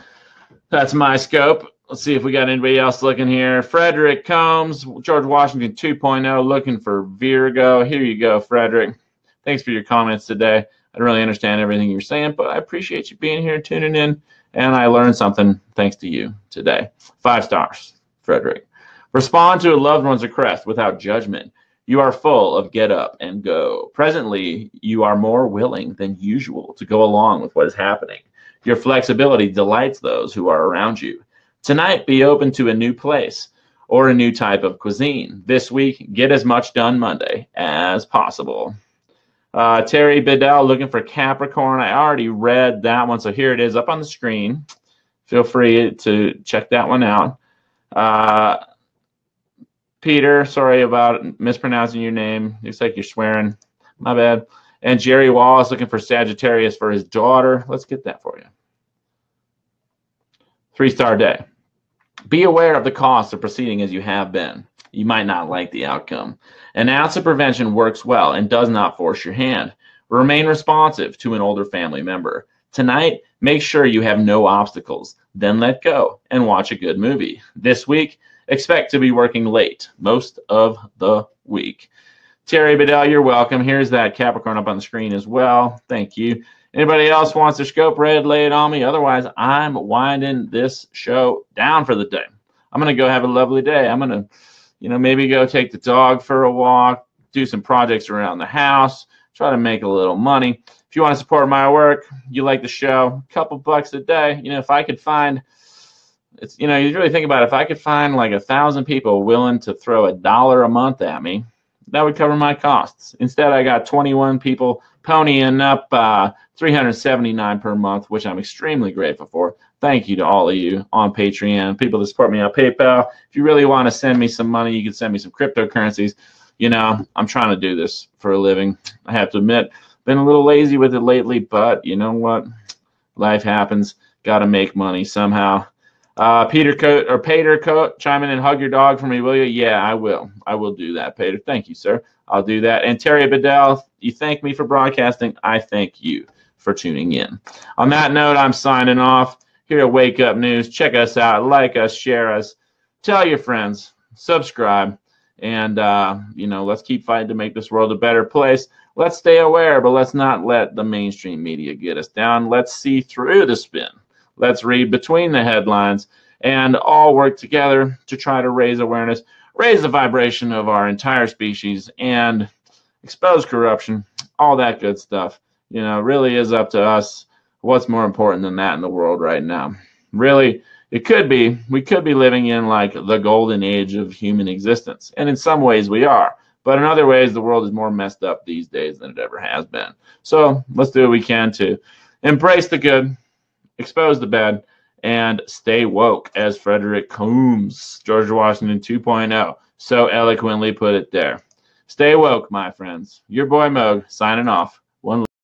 That's my scope. Let's see if we got anybody else looking here. Frederick Combs, George Washington 2.0, looking for Virgo. Here you go, Frederick. Thanks for your comments today. I don't really understand everything you're saying, but I appreciate you being here, tuning in, and I learned something thanks to you today. 5 stars, Frederick. Respond to a loved one's request without judgment. You are full of get up and go. Presently, you are more willing than usual to go along with what is happening. Your flexibility delights those who are around you. Tonight, be open to a new place or a new type of cuisine. This week, get as much done Monday as possible. Terry Bedell looking for Capricorn. I already read that one, so here it is up on the screen. Feel free to check that one out. Peter, sorry about mispronouncing your name. Looks like you're swearing. My bad. And Jerry Wallace looking for Sagittarius for his daughter. Let's get that for you. 3-star day. Be aware of the cost of proceeding as you have been. You might not like the outcome. An ounce of prevention works well and does not force your hand. Remain responsive to an older family member. Tonight, make sure you have no obstacles. Then let go and watch a good movie. This week, expect to be working late most of the week. Terry Bedell, you're welcome. Here's that Capricorn up on the screen as well. Thank you. Anybody else wants their scope read, lay it on me. Otherwise, I'm winding this show down for the day. I'm going to go have a lovely day. I'm going to, maybe go take the dog for a walk, do some projects around the house, try to make a little money. If you want to support my work, you like the show, a couple bucks a day. If I could find, you really think about it, if I could find like 1,000 people willing to throw $1 a month at me, that would cover my costs. Instead, I got 21 people ponying up $379 per month, which I'm extremely grateful for. Thank you to all of you on Patreon, people that support me on PayPal. If you really want to send me some money, you can send me some cryptocurrencies. I'm trying to do this for a living. I have to admit, been a little lazy with it lately, but you know what? Life happens. Got to make money somehow. Pater Coat, chime in and hug your dog for me, will you? Yeah, I will. I will do that, Pater. Thank you, sir. I'll do that. And Terry Bedell, you thank me for broadcasting. I thank you for tuning in. On that note, I'm signing off. Here at Wake Up News. Check us out. Like us, share us. Tell your friends. Subscribe. And, let's keep fighting to make this world a better place. Let's stay aware, but let's not let the mainstream media get us down. Let's see through the spin. Let's read between the headlines and all work together to try to raise awareness, raise the vibration of our entire species, and expose corruption, all that good stuff. Really is up to us. What's more important than that in the world right now? Really, we could be living in like the golden age of human existence. And in some ways we are. But in other ways, the world is more messed up these days than it ever has been. So let's do what we can to embrace the good, expose the bad, and stay woke, as Frederick Combs, George Washington 2.0, so eloquently put it there. Stay woke, my friends. Your boy Moog, signing off.